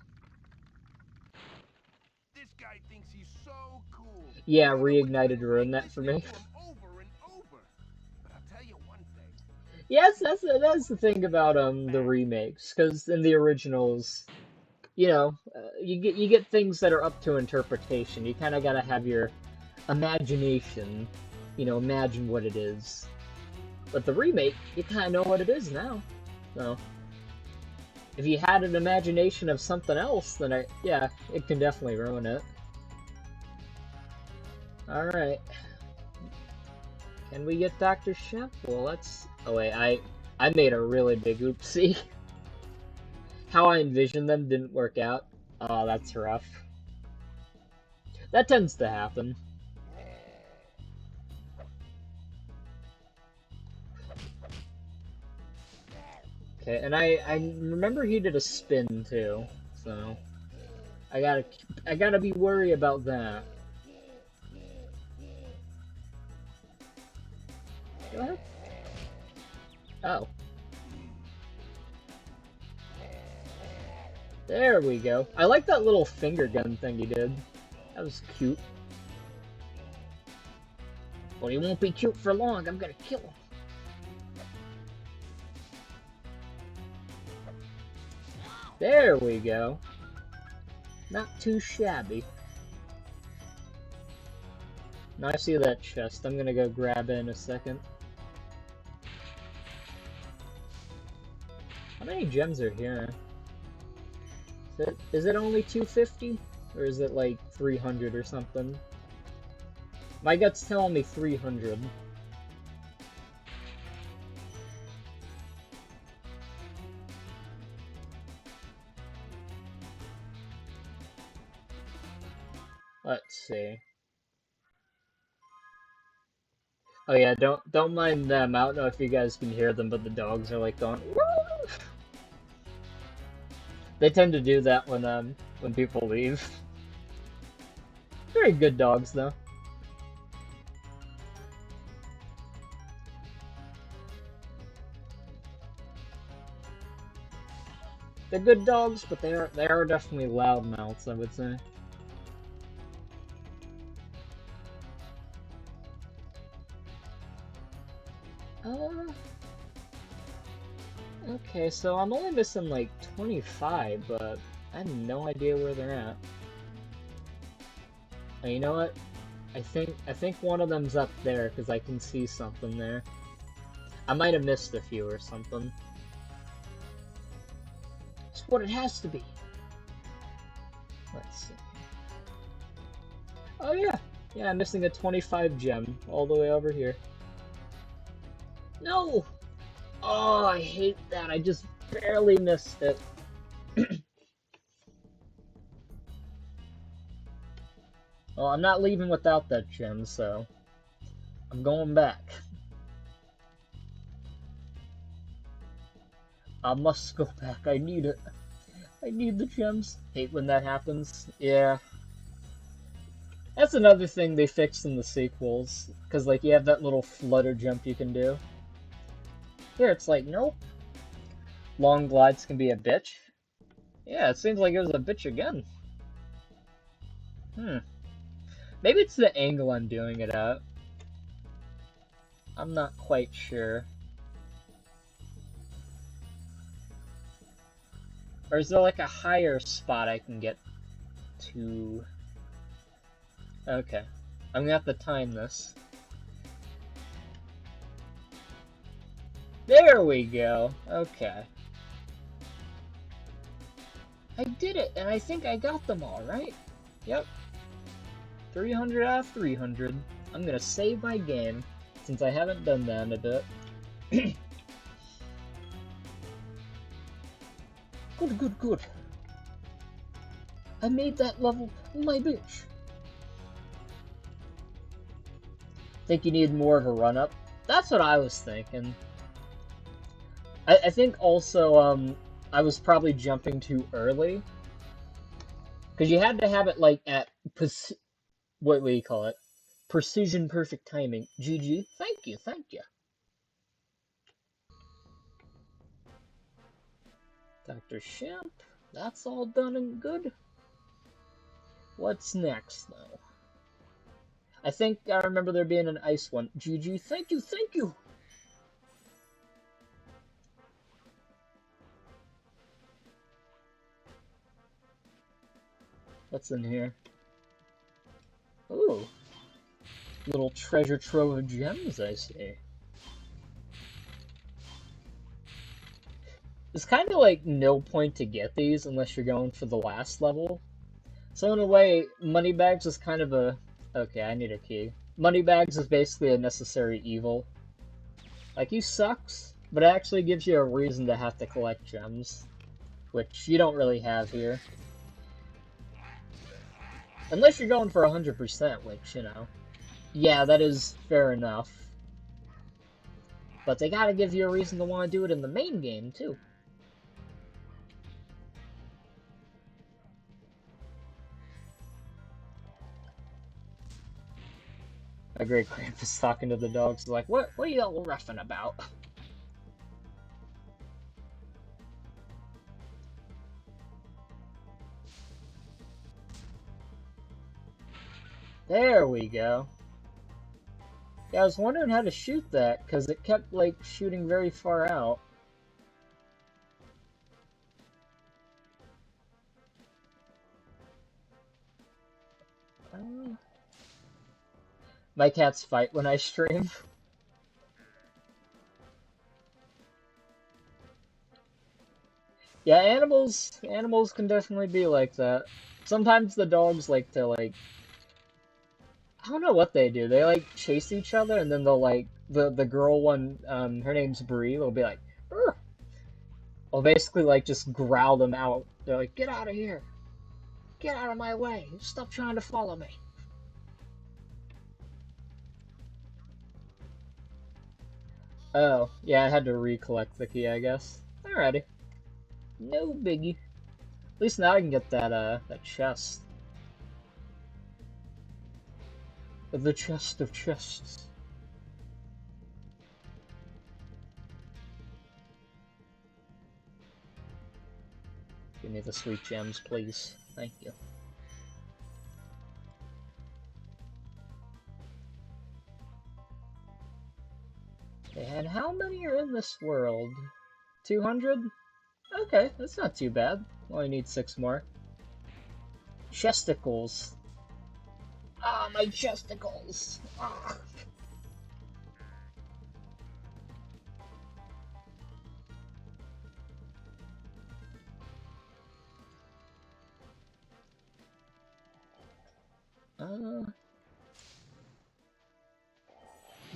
This guy thinks he's so cool. Yeah, Reignited ruined that for me. Over and over. But I'll tell you one thing. Yes, that's the thing about the remakes, because in the originals, you know, you get things that are up to interpretation. You kind of gotta have your imagination, you know, imagine what it is. But the remake, you kind of know what it is now. So, if you had an imagination of something else, then yeah, it can definitely ruin it. All right. Can we get Dr. Shep? Well, let's... Oh wait, I made a really big oopsie. How I envisioned them didn't work out. Oh, that's rough. That tends to happen. Okay, and I remember he did a spin too, so I gotta be worried about that. Go ahead. Oh. There we go. I like that little finger gun thing he did. That was cute. Well, he won't be cute for long. I'm gonna kill him. There we go. Not too shabby. Now I see that chest. I'm gonna go grab it in a second. How many gems are here? Is it only 250? Or is it like 300 or something? My gut's telling me 300. Let's see. Oh yeah, don't mind them. I don't know if you guys can hear them, but the dogs are like going. Woo! They tend to do that when people leave. Very good dogs though. They're good dogs, but they are definitely loud mouths, I would say. Okay, so I'm only missing like 25, but I have no idea where they're at. And you know what? I think one of them's up there because I can see something there. I might have missed a few or something. It's what it has to be. Let's see. Oh yeah, yeah, I'm missing a 25 gem all the way over here. No! Oh, I hate that. I just barely missed it. Well, I'm not leaving without that gem, so I'm going back. I must go back. I need it. I need the gems. Hate when that happens. Yeah. That's another thing they fixed in the sequels. Because, like, you have that little flutter jump you can do. Here, it's like, nope. Long glides can be a bitch. Yeah, it seems like it was a bitch again. Maybe it's the angle I'm doing it at. I'm not quite sure. Or is there like a higher spot I can get to? Okay. I'm gonna have to time this. There we go. Okay. I did it, and I think I got them all, right? Yep. 300 out of 300. I'm gonna save my game, since I haven't done that in a bit. Good. I made that level, my bitch. Think you need more of a run-up? That's what I was thinking. I think also, I was probably jumping too early. Because you had to have it, like, at, what do you call it? Precision perfect timing. GG. Thank you. Dr. Shemp. That's all done and good. What's next, though? I think I remember there being an ice one. GG. Thank you. What's in here? Ooh. Little treasure trove of gems, I see. There's kind of like no point to get these unless you're going for the last level. So in a way, Moneybags is kind of a... Okay, I need a key. Moneybags is basically a necessary evil. Like, he sucks, but it actually gives you a reason to have to collect gems. Which you don't really have here. Unless you're going for 100%, which, you know. Yeah, that is fair enough. But they gotta give you a reason to want to do it in the main game, too. My great grandpa's talking to the dogs, like, what are you all roughing about? There we go. Yeah, I was wondering how to shoot that, because it kept, like, shooting very far out. My cats fight when I stream. Yeah, animals can definitely be like that. Sometimes the dogs like to, like, I don't know what they do. They, like, chase each other, and then they'll, like, the girl one, her name's Bree, they'll be like, "Urgh." Well, basically, like, just growl them out. They're like, get out of here. Get out of my way. Stop trying to follow me. Oh, yeah, I had to recollect the key, I guess. Alrighty. No biggie. At least now I can get that chest. The chest of chests. Give me the sweet gems, please. Thank you. And how many are in this world? 200? Okay, that's not too bad. Only need 6 more. Chesticles. Ah, my chesticles! Ah.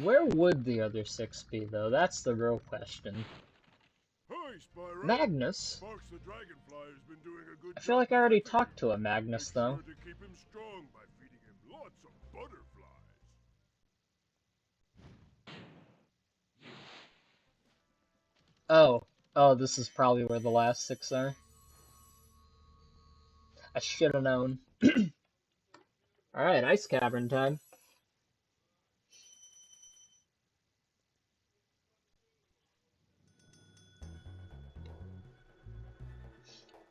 Where would the other 6 be, though? That's the real question. Hi, Spyro. Magnus? Fox the Dragonfly has been doing a good I feel like I job already protecting talked to a him. Magnus, Make though. sure to keep him strong by feeding him lots of butterflies. Oh, this is probably where the last 6 are. I should have known. Alright, Ice Cavern time.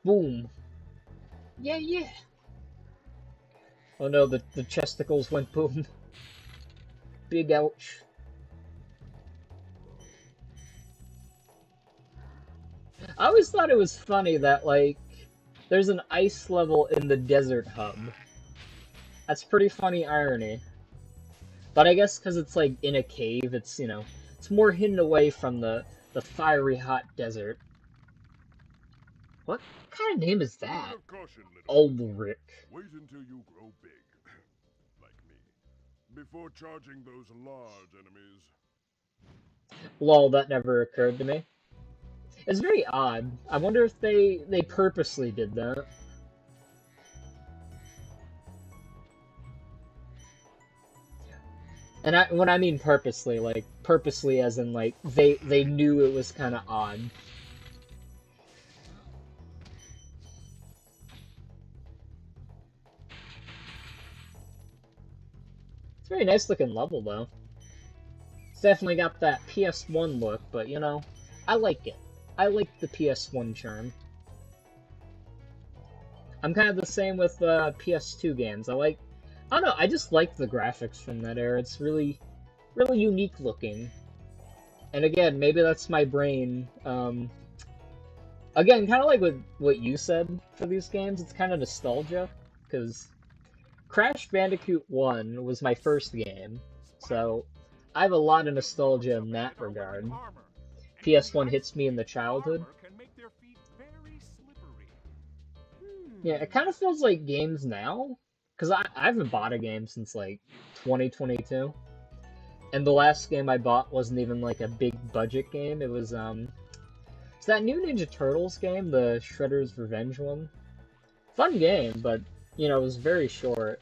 Boom. Yeah. Oh no, the chesticles went boom. Big ouch. I always thought it was funny that, like, there's an ice level in the desert hub. That's pretty funny irony. But I guess because it's, like, in a cave, it's, you know, it's more hidden away from the fiery hot desert. What kind of name is A word that? of caution, little Ulrich. Wait until you grow big, like me, before charging those large enemies. Lol, that never occurred to me. It's very odd. I wonder if they purposely did that. And when I mean purposely, like purposely as in like they knew it was kind of odd. It's a very nice looking level though. It's definitely got that PS1 look, but you know, I like it. I like the PS1 charm. I'm kind of the same with PS2 games. I don't know, I just like the graphics from that era. It's really unique looking. And again, maybe that's my brain. Again, kind of like what you said for these games, it's kind of nostalgia, because Crash Bandicoot 1 was my first game, so I have a lot of nostalgia in that regard. PS1 hits me in the childhood. Yeah, it kind of feels like games now, because I haven't bought a game since like 2022, and the last game I bought wasn't even like a big budget game. It was it's that new Ninja Turtles game, the Shredder's Revenge one. Fun game, but you know, it was very short.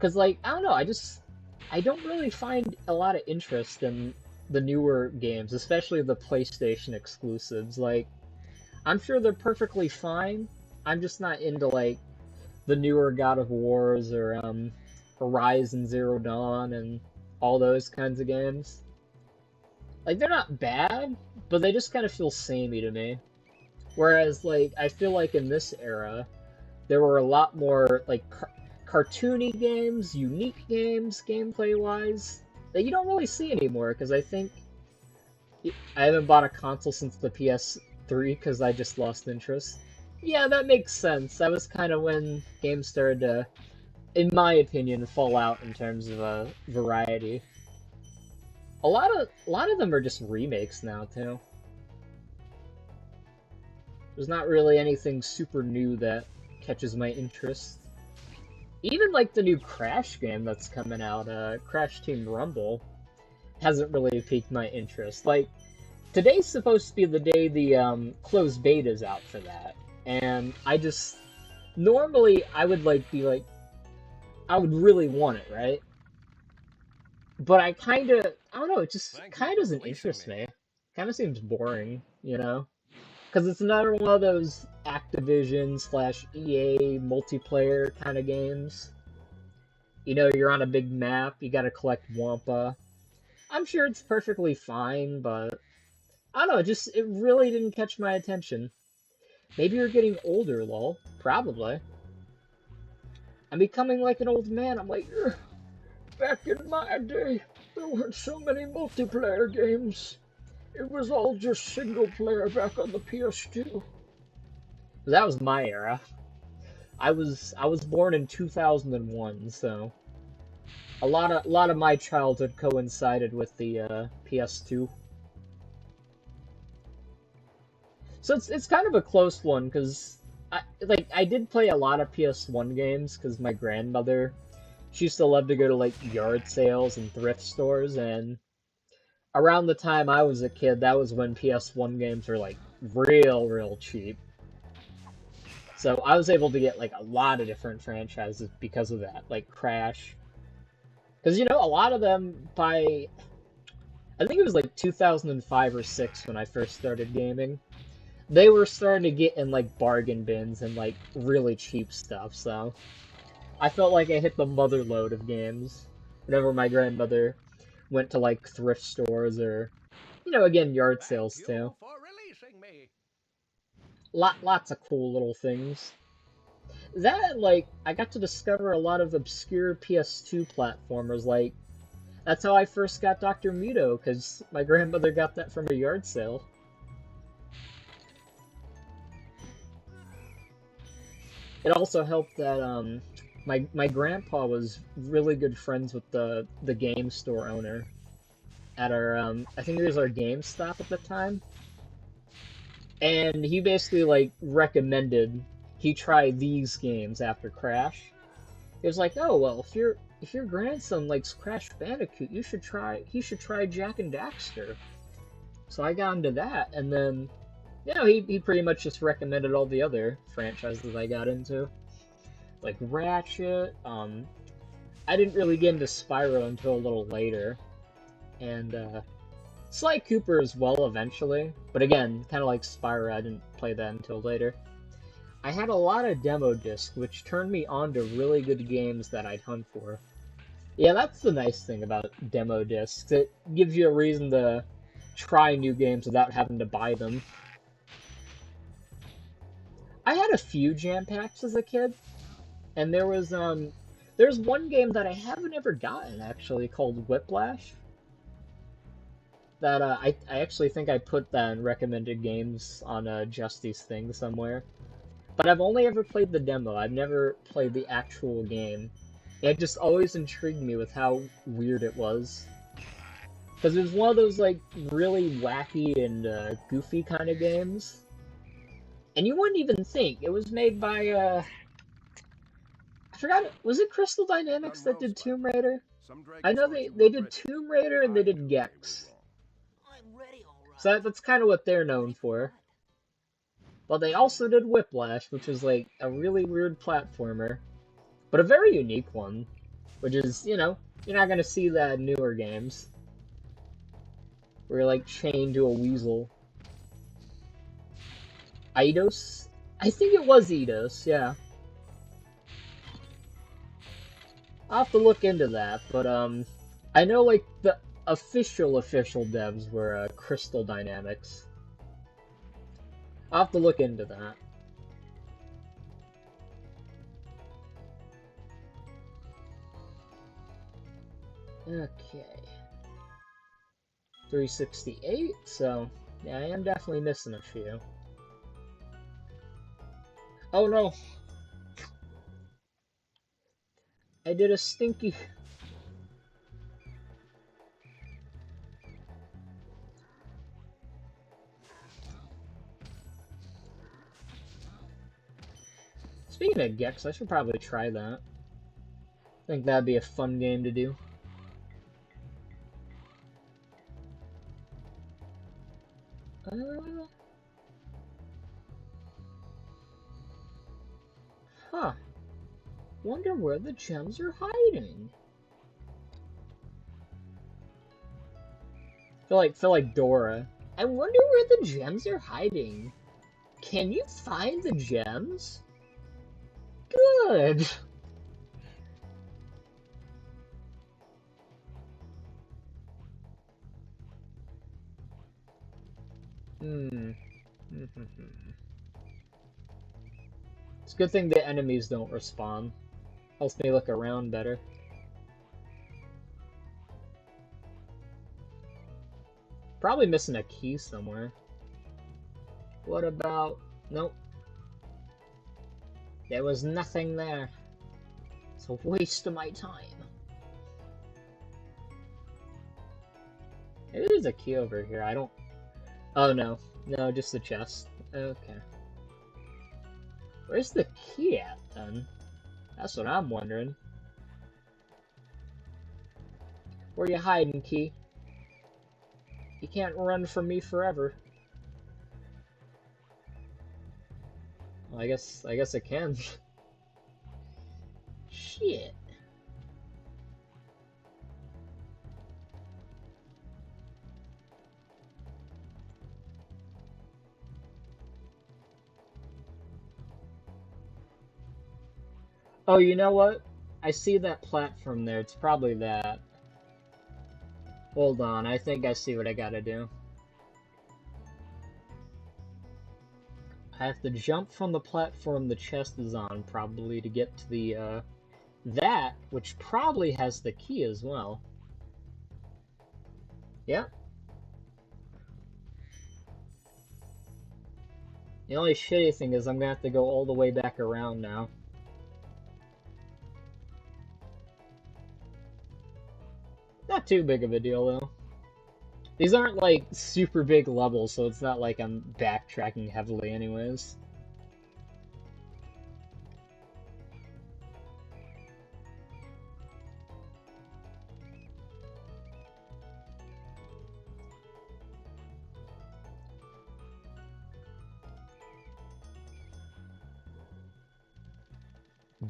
Cause like, I don't know, I don't really find a lot of interest in the newer games, especially the PlayStation exclusives. Like, I'm sure they're perfectly fine. I'm just not into like the newer God of Wars or Horizon Zero Dawn and all those kinds of games. Like, they're not bad, but they just kind of feel samey to me. Whereas, like, I feel like in this era, there were a lot more, like, cartoony games, unique games, gameplay-wise, that you don't really see anymore, because I think I haven't bought a console since the PS3, because I just lost interest. Yeah, that makes sense. That was kind of when games started to, in my opinion, fall out in terms of variety. A lot of them are just remakes now too. There's not really anything super new that catches my interest. Even like the new Crash game that's coming out, Crash Team Rumble, hasn't really piqued my interest. Like, today's supposed to be the day the closed beta's out for that, and I just normally I would like be like I would really want it, right? But I don't know, it just kind of doesn't interest me. Kind of seems boring, you know? Because it's another one of those Activision slash EA multiplayer kind of games. You know, you're on a big map, you gotta collect Wampa. I'm sure it's perfectly fine, but I don't know, it really didn't catch my attention. Maybe you're getting older, lol. Probably. I'm becoming like an old man. I'm like, "Ugh, back in my day, there weren't so many multiplayer games. It was all just single player back on the PS2. That was my era. I was born in 2001, so a lot of my childhood coincided with the PS2. So it's kind of a close one because I did play a lot of PS1 games because my grandmother, she used to love to go to like yard sales and thrift stores, and around the time I was a kid, that was when PS1 games were like real cheap. So I was able to get like a lot of different franchises because of that, like Crash. Because you know, a lot of them by I think it was like 2005 or 6 when I first started gaming. They were starting to get in like bargain bins and like really cheap stuff, so I felt like I hit the mother lode of games whenever my grandmother went to like thrift stores or, you know, again, yard Thank sales too. you for releasing me. Lots of cool little things. That, like, I got to discover a lot of obscure PS2 platformers, like, that's how I first got Dr. Muto, because my grandmother got that from a yard sale. It also helped that, my grandpa was really good friends with the game store owner at our, I think it was our GameStop at the time. And he basically like recommended he try these games after Crash. He was like, "Oh well, if your grandson likes Crash Bandicoot, he should try Jack and Daxter." So I got into that, and then he pretty much just recommended all the other franchises I got into, like Ratchet. I didn't really get into Spyro until a little later, and Sly Cooper as well eventually. But again, kind of like Spyro, I didn't play that until later. I had a lot of demo discs, which turned me on to really good games that I'd hunt for. Yeah, that's the nice thing about demo discs. It gives you a reason to try new games without having to buy them. I had a few jam packs as a kid, and there's one game that I haven't ever gotten actually called Whiplash. That I actually think I put that in recommended games on Justy's thing somewhere. But I've only ever played the demo. I've never played the actual game. It just always intrigued me with how weird it was. Because it was one of those like really wacky and goofy kind of games. And you wouldn't even think. It was made by I forgot, was it Crystal Dynamics Done that well, did Spyro. Tomb Raider? Some I dragons know thought you they weren't did ready. Tomb Raider and they I did knew they was Gex. wrong. I'm ready, all right. So that's kind of what they're known Ready for. what? But they also did Whiplash, which is like a really weird platformer, but a very unique one, which is, you're not gonna see that in newer games, where you're like chained to a weasel. Eidos? I think it was Eidos, yeah. I'll have to look into that, but I know like the official devs were Crystal Dynamics. I'll have to look into that. Okay. 368, so yeah, I am definitely missing a few. Oh no! I did a stinky... Speaking of Gex, I should probably try that. I think that'd be a fun game to do. Huh. Wonder where the gems are hiding. Feel like Dora. I wonder where the gems are hiding. Can you find the gems? Good. Hmm. It's a good thing the enemies don't respawn. Helps me look around better. Probably missing a key somewhere. What about... Nope. There was nothing there. It's a waste of my time. Maybe there's a key over here. I don't... Oh, no. No, just the chest. Okay. Where's the key at, then? That's what I'm wondering. Where you hiding, key? You can't run from me forever. Well, I guess I can. Shit. Oh, you know what? I see that platform there. It's probably that. Hold on, I think I see what I gotta do. I have to jump from the platform the chest is on, probably, to get to the, that, which probably has the key as well. Yep. The only shitty thing is I'm gonna have to go all the way back around now. Not too big of a deal, though. These aren't like super big levels, so it's not like I'm backtracking heavily anyways.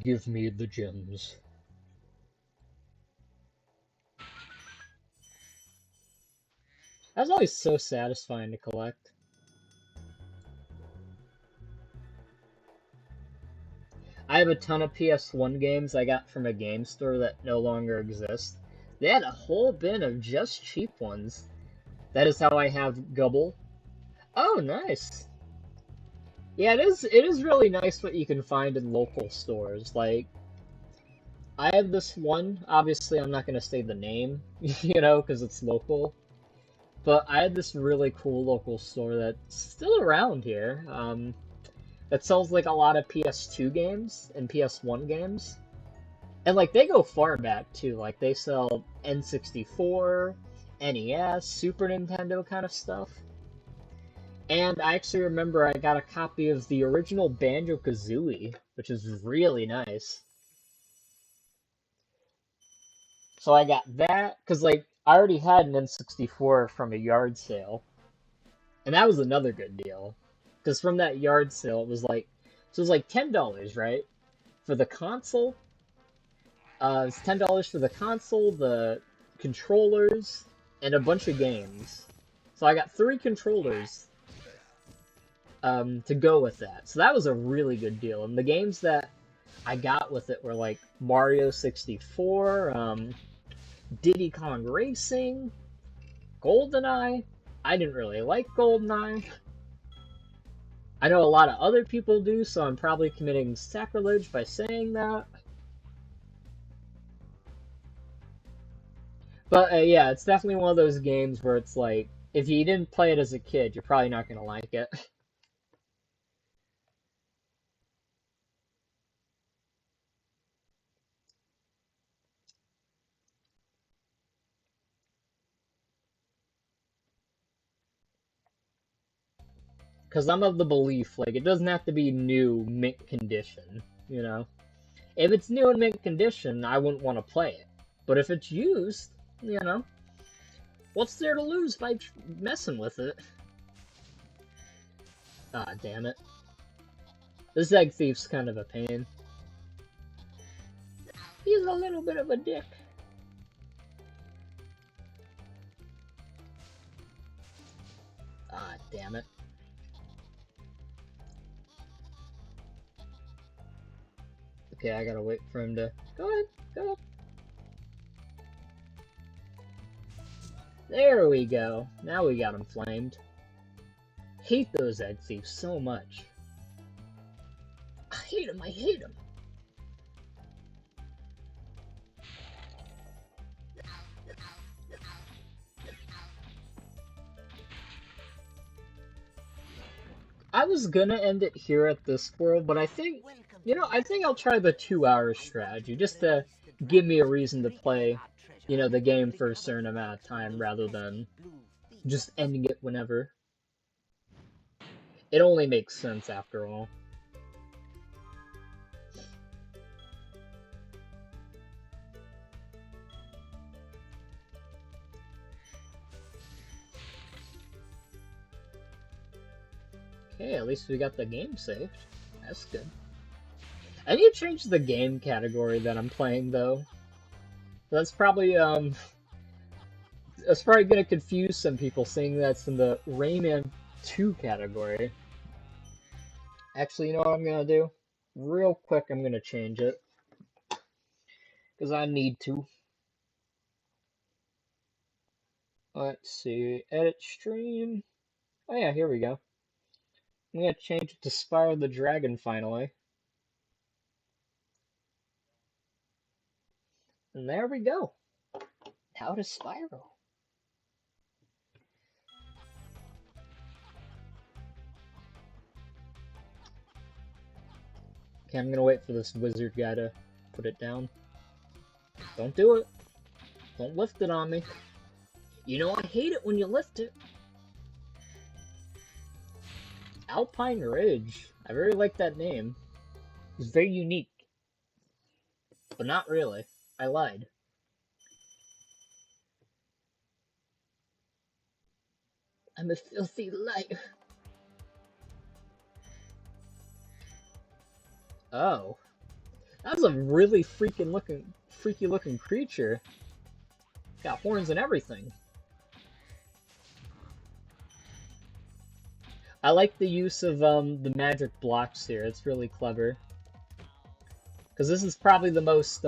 Give me the gems. That's always so satisfying to collect. I have a ton of PS1 games I got from a game store that no longer exist. They had a whole bin of just cheap ones. That is how I have Gubble. Oh, nice. Yeah, it is really nice what you can find in local stores. Like, I have this one, obviously I'm not going to say the name, because it's local. But I had this really cool local store that's still around here, that sells like a lot of PS2 games and PS1 games. And like they go far back too. Like they sell N64, NES, Super Nintendo kind of stuff. And I actually remember I got a copy of the original Banjo-Kazooie, which is really nice. So I got that, because like I already had an N64 from a yard sale. And that was another good deal. Because from that yard sale, it was like $10, right? For the console. It's $10 for the console, the controllers, and a bunch of games. So I got 3 controllers to go with that. So that was a really good deal. And the games that I got with it were like Mario 64, Diddy Kong Racing, GoldenEye. I didn't really like GoldenEye. I know a lot of other people do, so I'm probably committing sacrilege by saying that. But yeah, it's definitely one of those games where it's like, if you didn't play it as a kid, you're probably not going to like it. Because I'm of the belief, like, it doesn't have to be new, mint condition, you know? If it's new and mint condition, I wouldn't want to play it. But if it's used, what's there to lose by messing with it? Ah, damn it. This egg thief's kind of a pain. He's a little bit of a dick. Ah, damn it. Okay, I gotta wait for him to... Go ahead, go. There we go. Now we got him flamed. Hate those egg thieves so much. I hate him, I hate him. I was gonna end it here at this world, but I think, I think I'll try the 2-hour strategy, just to give me a reason to play, the game for a certain amount of time, rather than just ending it whenever. It only makes sense after all. Okay, at least we got the game saved. That's good. I need to change the game category that I'm playing, though. That's probably gonna confuse some people, saying that's in the Rayman 2 category. Actually, you know what I'm gonna do? Real quick, I'm gonna change it. Because I need to. Let's see. Edit stream. Oh yeah, here we go. I'm gonna change it to Spyro the Dragon finally. And there we go. Now to Spyro. Okay, I'm gonna wait for this wizard guy to put it down. Don't do it. Don't lift it on me. You know, I hate it when you lift it. Alpine Ridge. I very like that name. It's very unique. But not really. I lied. I'm a filthy liar. Oh. That's a really freaky looking creature. Got horns and everything. I like the use of the magic blocks here. It's really clever. Because this is probably the most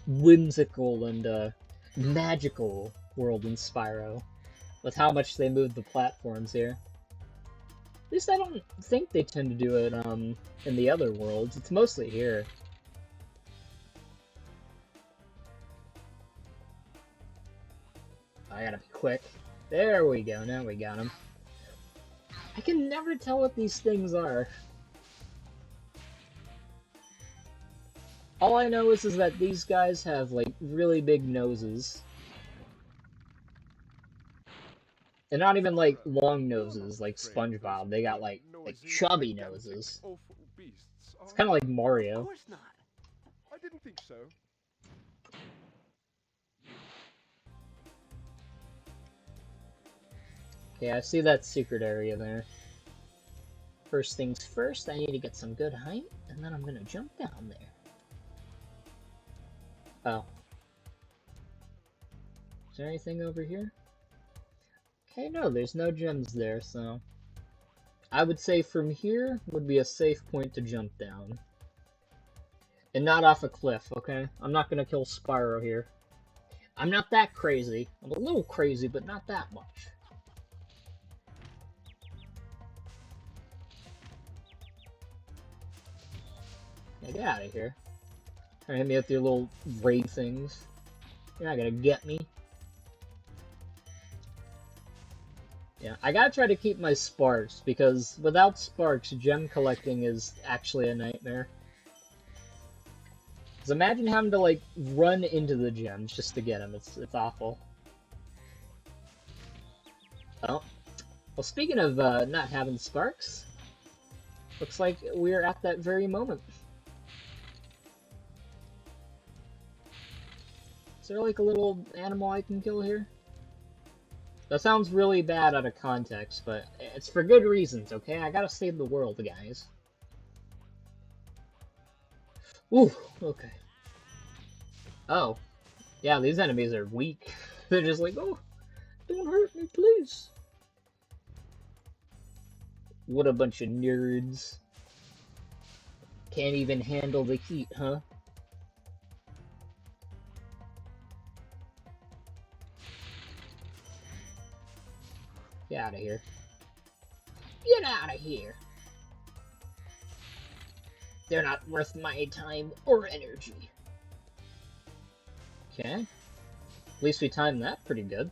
whimsical and magical world in Spyro. With how much they move the platforms here. At least I don't think they tend to do it in the other worlds. It's mostly here. I gotta be quick. There we go, now we got him. I can never tell what these things are. All I know is that these guys have, like, really big noses. And not even, like, long noses, like SpongeBob. They got, like chubby noses. It's kind of like Of Mario. course not. I didn't think so. Okay, I see that secret area there. First things first, I need to get some good height, and then I'm gonna jump down there. Oh. Is there anything over here? Okay, no, there's no gems there, so... I would say from here would be a safe point to jump down. And not off a cliff, okay? I'm not gonna kill Spyro here. I'm not that crazy. I'm a little crazy, but not that much. Now get out of here. Trying to hit me with your little ray things. You're not gonna get me. Yeah, I gotta try to keep my sparks, because without sparks, gem collecting is actually a nightmare. Because imagine having to, like, run into the gems just to get them. It's awful. Oh. Well, speaking of not having sparks, looks like we're at that very moment. Is there, like, a little animal I can kill here? That sounds really bad out of context, but it's for good reasons, okay? I gotta save the world, guys. Ooh, okay. Oh. Yeah, these enemies are weak. They're just like, oh, don't hurt me, please. What a bunch of nerds. Can't even handle the heat, huh? Get out of here. Get out of here. They're not worth my time or energy. Okay. At least we timed that pretty good.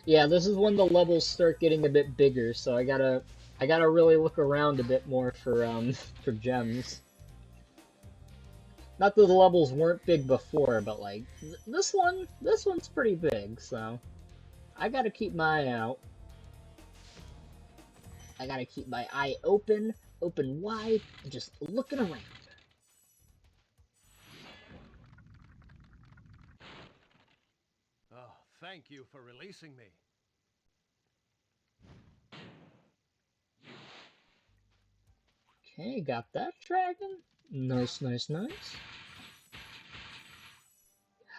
Yeah, this is when the levels start getting a bit bigger, so I gotta really look around a bit more for for gems. Not that the levels weren't big before, but like this one's pretty big, so I gotta keep my eye out. I gotta keep my eye open wide, and just looking around. Oh, thank you for releasing me. Okay, got that dragon. Nice, nice, nice.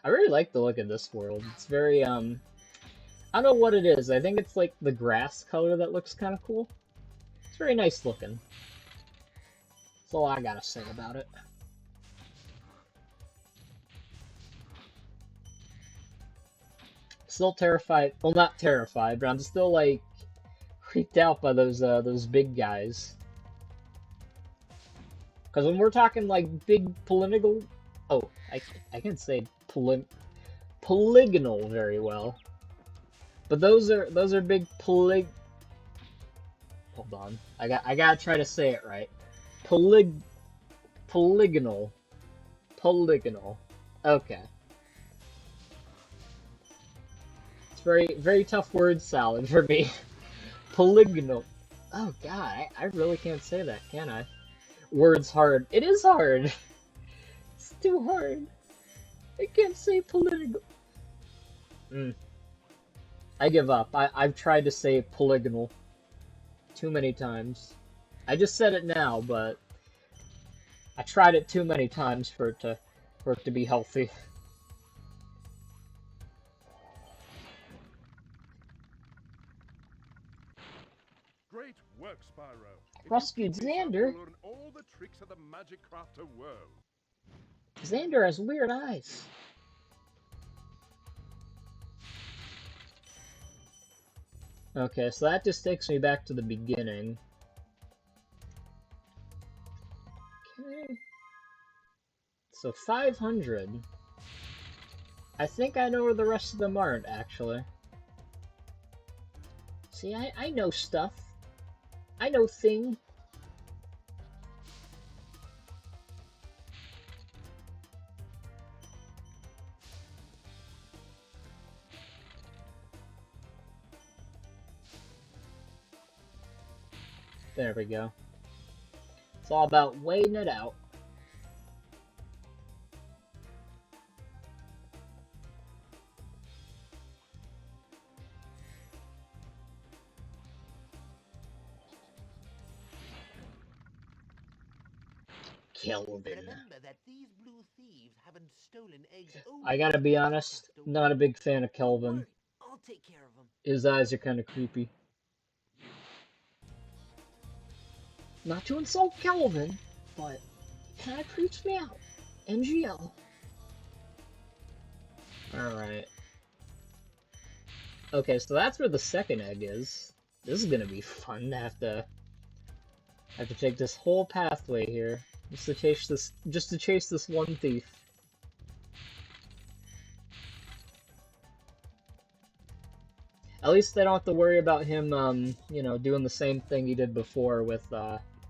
I really like the look of this world. It's very, I don't know what it is. I think it's like the grass color that looks kind of cool. It's very nice looking. That's all I gotta say about it. Still terrified. Well, not terrified, but I'm still, like, creeped out by those big guys. Because when we're talking, like, big polygonal... Oh, I can't say polygonal very well. But those are big Hold on. I gotta try to say it right. Polygonal. Polygonal. Okay. It's very tough word salad for me. Polygonal. Oh god, I really can't say that, can I? Word's hard. It is hard. It's too hard. I can't say political. I give up. I've tried to say polygonal too many times. I just said it now, but I tried it too many times for it to be healthy. Great work, Spyro. If you Rescued keep this up, Xander. you'll learn all the tricks of the Magic Crafter world. Xander has weird eyes. Okay, so that just takes me back to the beginning. Okay. So 500. I think I know where the rest of them aren't, actually. See, I know stuff. I know thing. There we go. It's all about weighing it out. Kelvin. Remember that these blue thieves haven't stolen eggs. I gotta be honest, not a big fan of Kelvin. I'll take care of them. His eyes are kind of creepy. Not to insult Kelvin, but it kind of creeps me out. NGL. Alright. Okay, so that's where the second egg is. This is gonna be fun to have to take this whole pathway here just to chase this one thief. At least I don't have to worry about him, you know, doing the same thing he did before with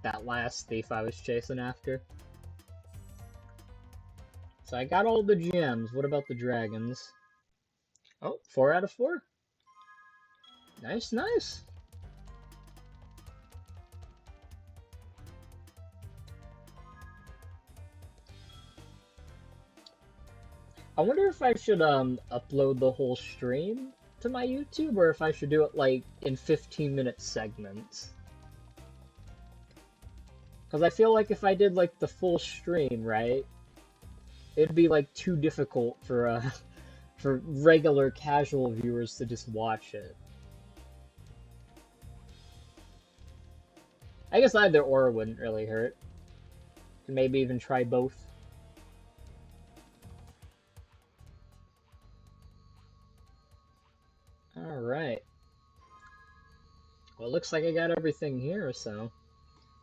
that last thief I was chasing after. So I got all the gems. What about the dragons? Oh, 4 out of 4. Nice, nice. I wonder if I should upload the whole stream to my YouTube, or if I should do it like in 15-minute segments. Because I feel like if I did like the full stream, right, it'd be like too difficult for for regular casual viewers to just watch it. I guess either or wouldn't really hurt. Maybe even try both. Alright. Well, it looks like I got everything here, so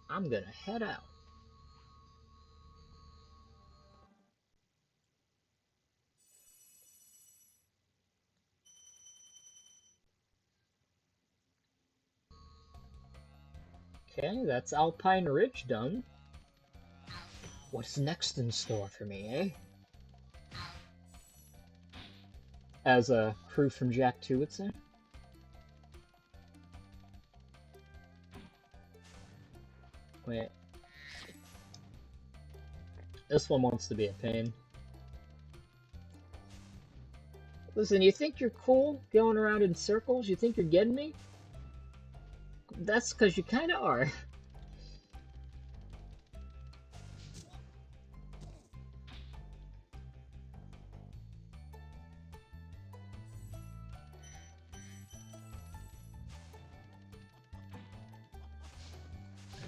I'm gonna head out. Okay, that's Alpine Ridge done. What's next in store for me, eh? As a crew from Jack 2 would say. Wait. This one wants to be a pain. Listen, you think you're cool going around in circles? You think you're getting me? That's because you kind of are.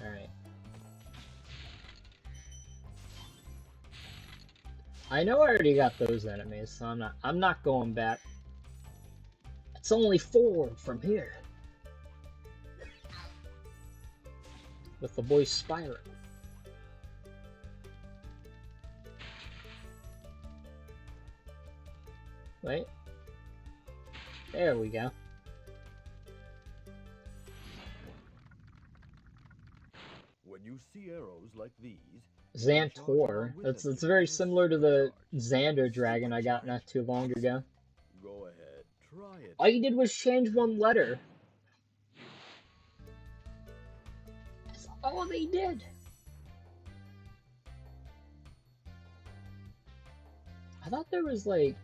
Alright. I know I already got those enemies, so I'm not going back. It's only 4 from here. With the boy Spyro. Wait. There we go. When you see arrows like these, Xantor. It's very similar to the Xander dragon I got not too long ago. Go ahead, try it. All you did was change one letter. That's all they did. I thought there was like,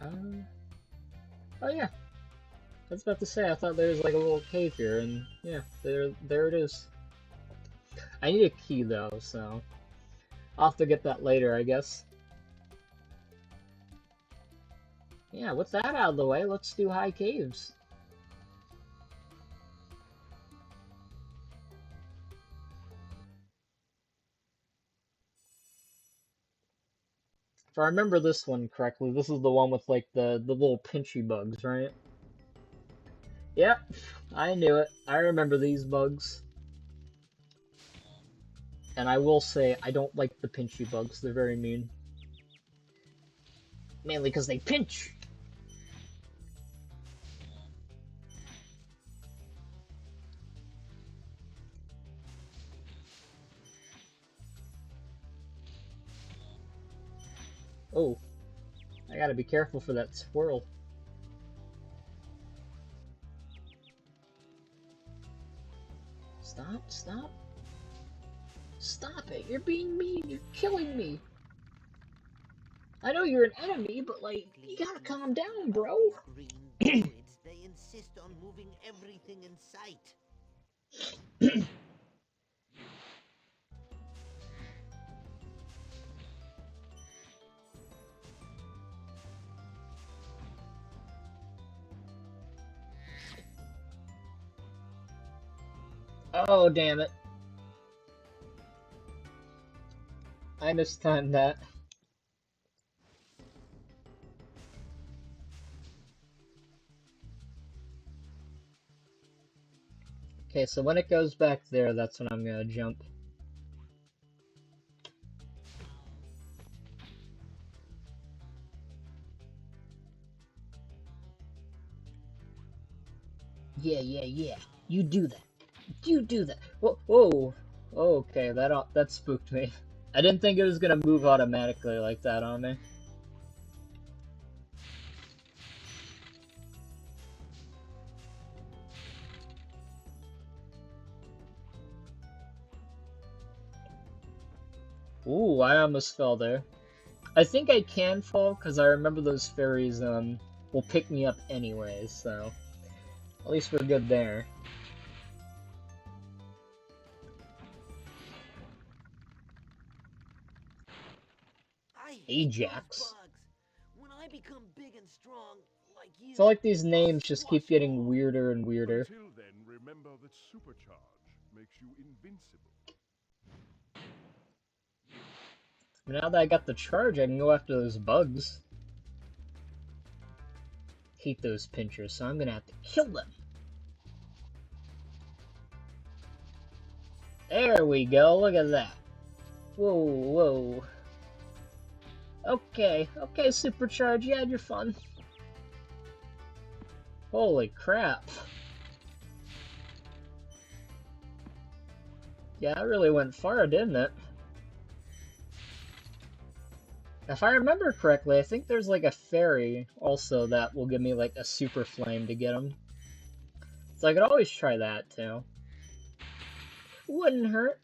oh yeah. I was about to say I thought there was like a little cave here, and yeah, there it is. I need a key though, so I'll have to get that later, I guess. Yeah, with that out of the way, let's do high caves. If I remember this one correctly, this is the one with like the little pinchy bugs, right? Yep, I knew it. I remember these bugs. And I will say, I don't like the pinchy bugs. They're very mean. Mainly because they pinch! Oh, I gotta be careful for that squirrel. Stop, stop. Stop it, you're being mean, you're killing me. I know you're an enemy, but like, you gotta calm down, bro. Green druids, they insist on moving everything in sight. Oh, damn it. I mistimed that. Okay, so when it goes back there, that's when I'm gonna jump. Yeah, yeah, yeah. You do that. You do that. Whoa, whoa. Okay, that spooked me. I didn't think it was gonna move automatically like that on me. Ooh, I almost fell there. I think I can fall because I remember those fairies will pick me up anyways, so at least we're good there. I hate Ajax. those bugs. When I become big and strong, like I you, feel like these names I'll just crush keep getting all. weirder and weirder. Until then, remember that supercharge makes you invincible. Now that I got the charge, I can go after those bugs. Hate those pinchers, so I'm gonna have to kill them. There we go, look at that. Whoa, whoa. Okay, okay, supercharge, you had your fun. Holy crap. Yeah, it really went far, didn't it? If I remember correctly, I think there's like a fairy also that will give me like a super flame to get him. So I could always try that too. Wouldn't hurt.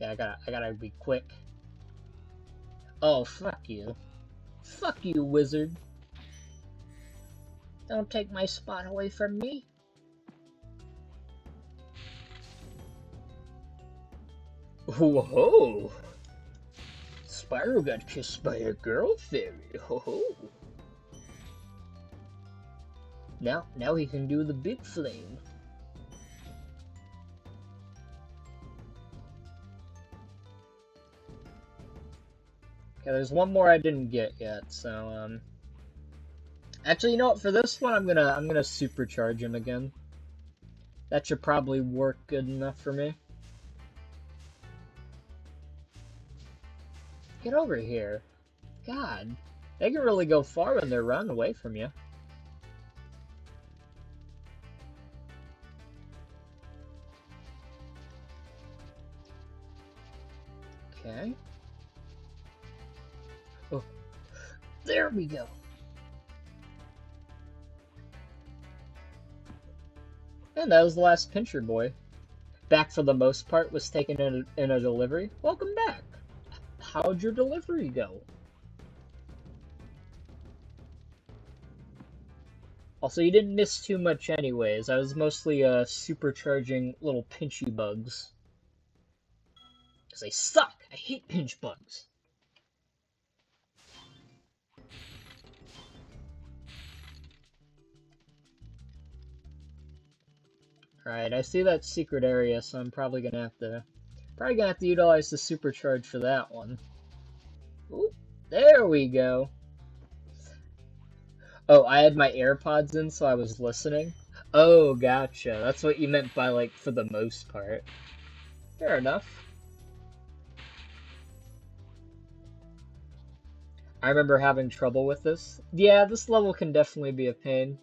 Yeah, I gotta be quick. Oh, fuck you. Fuck you, wizard. Don't take my spot away from me. Whoa! Spyro got kissed by a girl fairy. Ho ho! Now he can do the big flame. Okay, there's one more I didn't get yet, so actually, you know what? For this one, I'm gonna supercharge him again. That should probably work good enough for me. Get over here. God. They can really go far when they're running away from you. Okay. Oh, there we go. And that was the last Pincher boy. Back for the most part was taken in a delivery. Welcome back. How'd your delivery go? Also, you didn't miss too much anyways. I was mostly supercharging little pinchy bugs. Because they suck! I hate pinch bugs! Alright, I see that secret area, so I'm probably gonna have to utilize the supercharge for that one. Ooh, there we go. Oh, I had my AirPods in, so I was listening. Oh, gotcha. That's what you meant by, like, for the most part. Fair enough. I remember having trouble with this. Yeah, this level can definitely be a pain.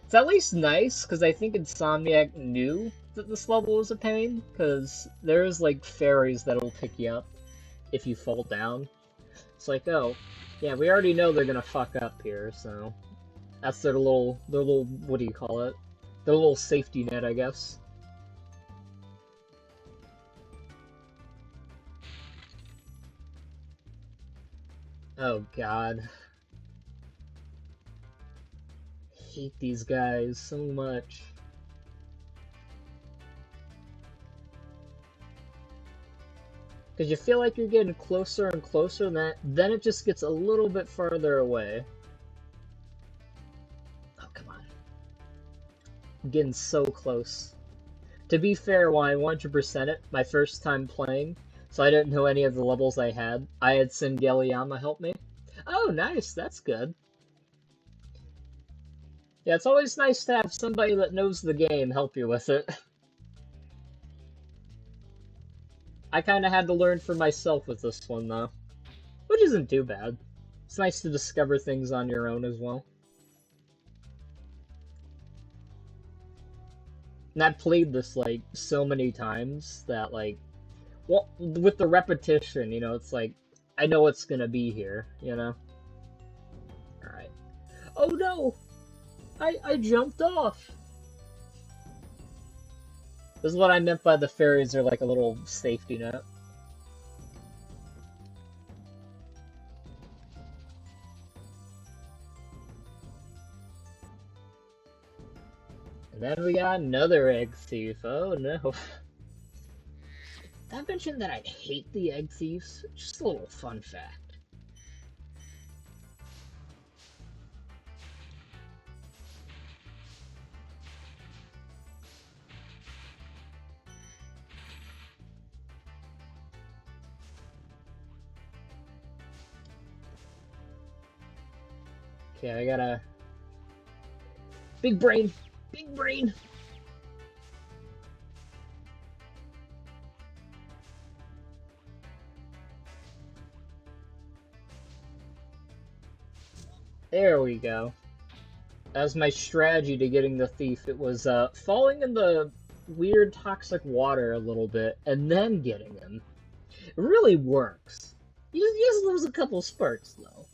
It's at least nice, because I think Insomniac knew that this level was a pain, because there's, like, fairies that'll pick you up if you fall down. It's like, oh, yeah, we already know they're gonna fuck up here, so... That's their little, what do you call it? Their little safety net, I guess. Oh, God. I hate these guys so much. Because you feel like you're getting closer and closer, and then it just gets a little bit farther away. Oh, come on. I'm getting so close. To be fair, when I 100% it, my first time playing, so I didn't know any of the levels I had Singeliama help me. Oh, nice, that's good. Yeah, it's always nice to have somebody that knows the game help you with it. I kind of had to learn for myself with this one, though. Which isn't too bad. It's nice to discover things on your own as well. And I've played this, like, so many times that, like... Well, with the repetition, you know, it's like... I know what's gonna be here, you know? Alright. Oh no! I jumped off! This is what I meant by the fairies are like a little safety net. And then we got another egg thief. Oh no. Did I mention that I hate the egg thieves? Just a little fun fact. Okay, I got a big brain. Big brain. There we go. That was my strategy to getting the thief. It was falling in the weird toxic water a little bit and then getting him. It really works. You just lose a couple sparks though.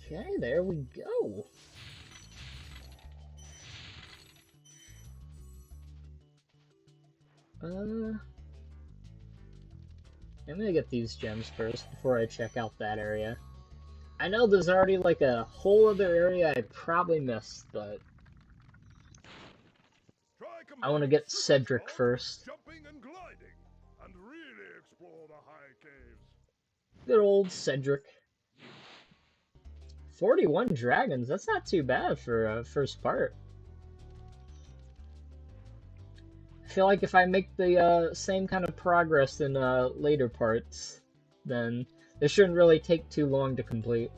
Okay, there we go. I'm gonna get these gems first before I check out that area. I know there's already like a whole other area I probably missed, but I want to get Cedric first. Jumping and gliding, and really explore the high caves. Good old Cedric. 41 dragons, that's not too bad for a first part. I feel like if I make the same kind of progress in later parts, then this shouldn't really take too long to complete.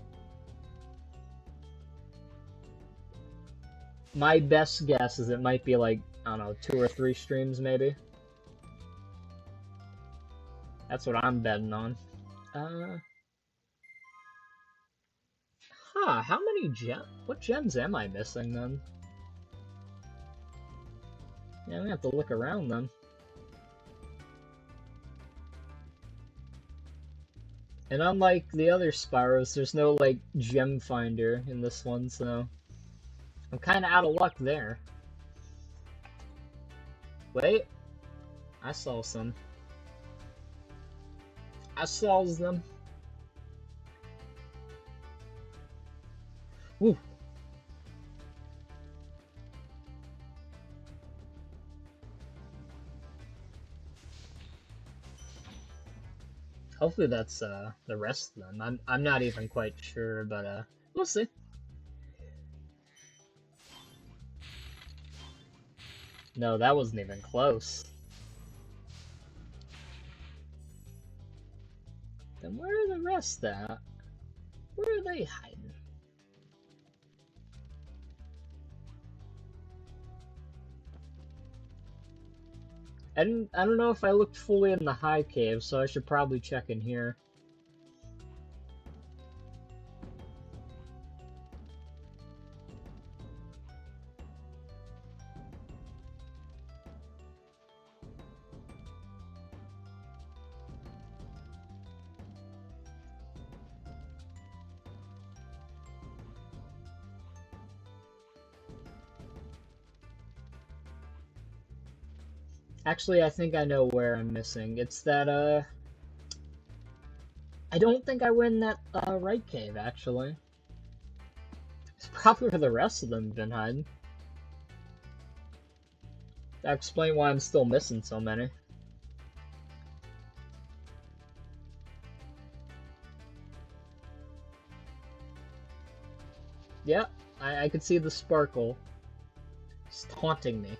My best guess is it might be like, I don't know, 2 or 3 streams maybe. That's what I'm betting on. How many what gems am I missing then? Yeah, I'm gonna have to look around then. And unlike the other Spyros, there's no, like, gem finder in this one, so I'm kinda out of luck there. Wait, I saw some. I saw them. Woo. Hopefully that's the rest of them. I'm not even quite sure, but we'll see. No, that wasn't even close. Then where are the rest at? Where are they hiding? I don't know if I looked fully in the high cave, so I should probably check in here. Actually, I think I know where I'm missing. It's that, I don't think I went in that, right cave, actually. It's probably where the rest of them have been hiding. That explains why I'm still missing so many. Yeah, I could see the sparkle. It's taunting me.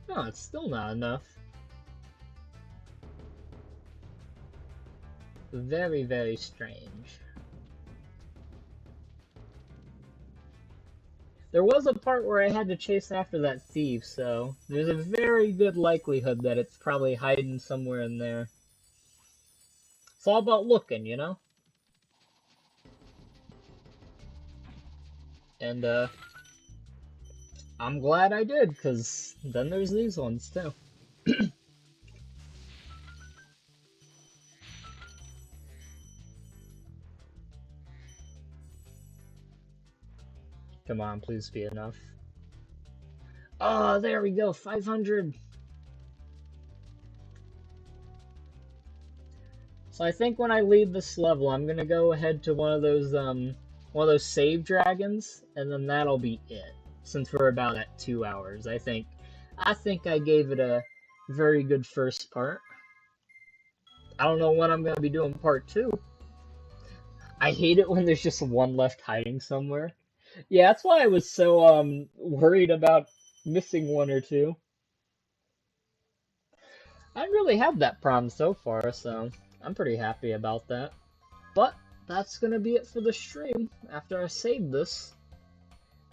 No, it's still not enough. Very, very strange. There was a part where I had to chase after that thief, so there's a very good likelihood that it's probably hiding somewhere in there. It's all about looking, you know? And, I'm glad I did, because then there's these ones, too. Come on, please be enough. Oh, there we go, 500! So I think when I leave this level, I'm gonna go ahead to one of those save dragons, and then that'll be it. Since we're about at 2 hours, I think I gave it a very good first part. I don't know when I'm gonna be doing part 2. I hate it when there's just one left hiding somewhere. Yeah, that's why I was so worried about missing one or two. I haven't really had that problem so far, so I'm pretty happy about that. But that's gonna be it for the stream after I save this.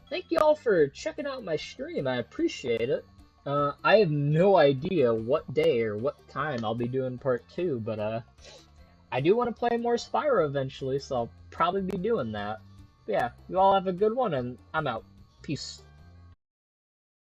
Thank you all for checking out my stream. I appreciate it. I have no idea what day or what time I'll be doing part 2, but I do want to play more Spyro eventually, so I'll probably be doing that. But yeah, you all have a good one, and I'm out. Peace.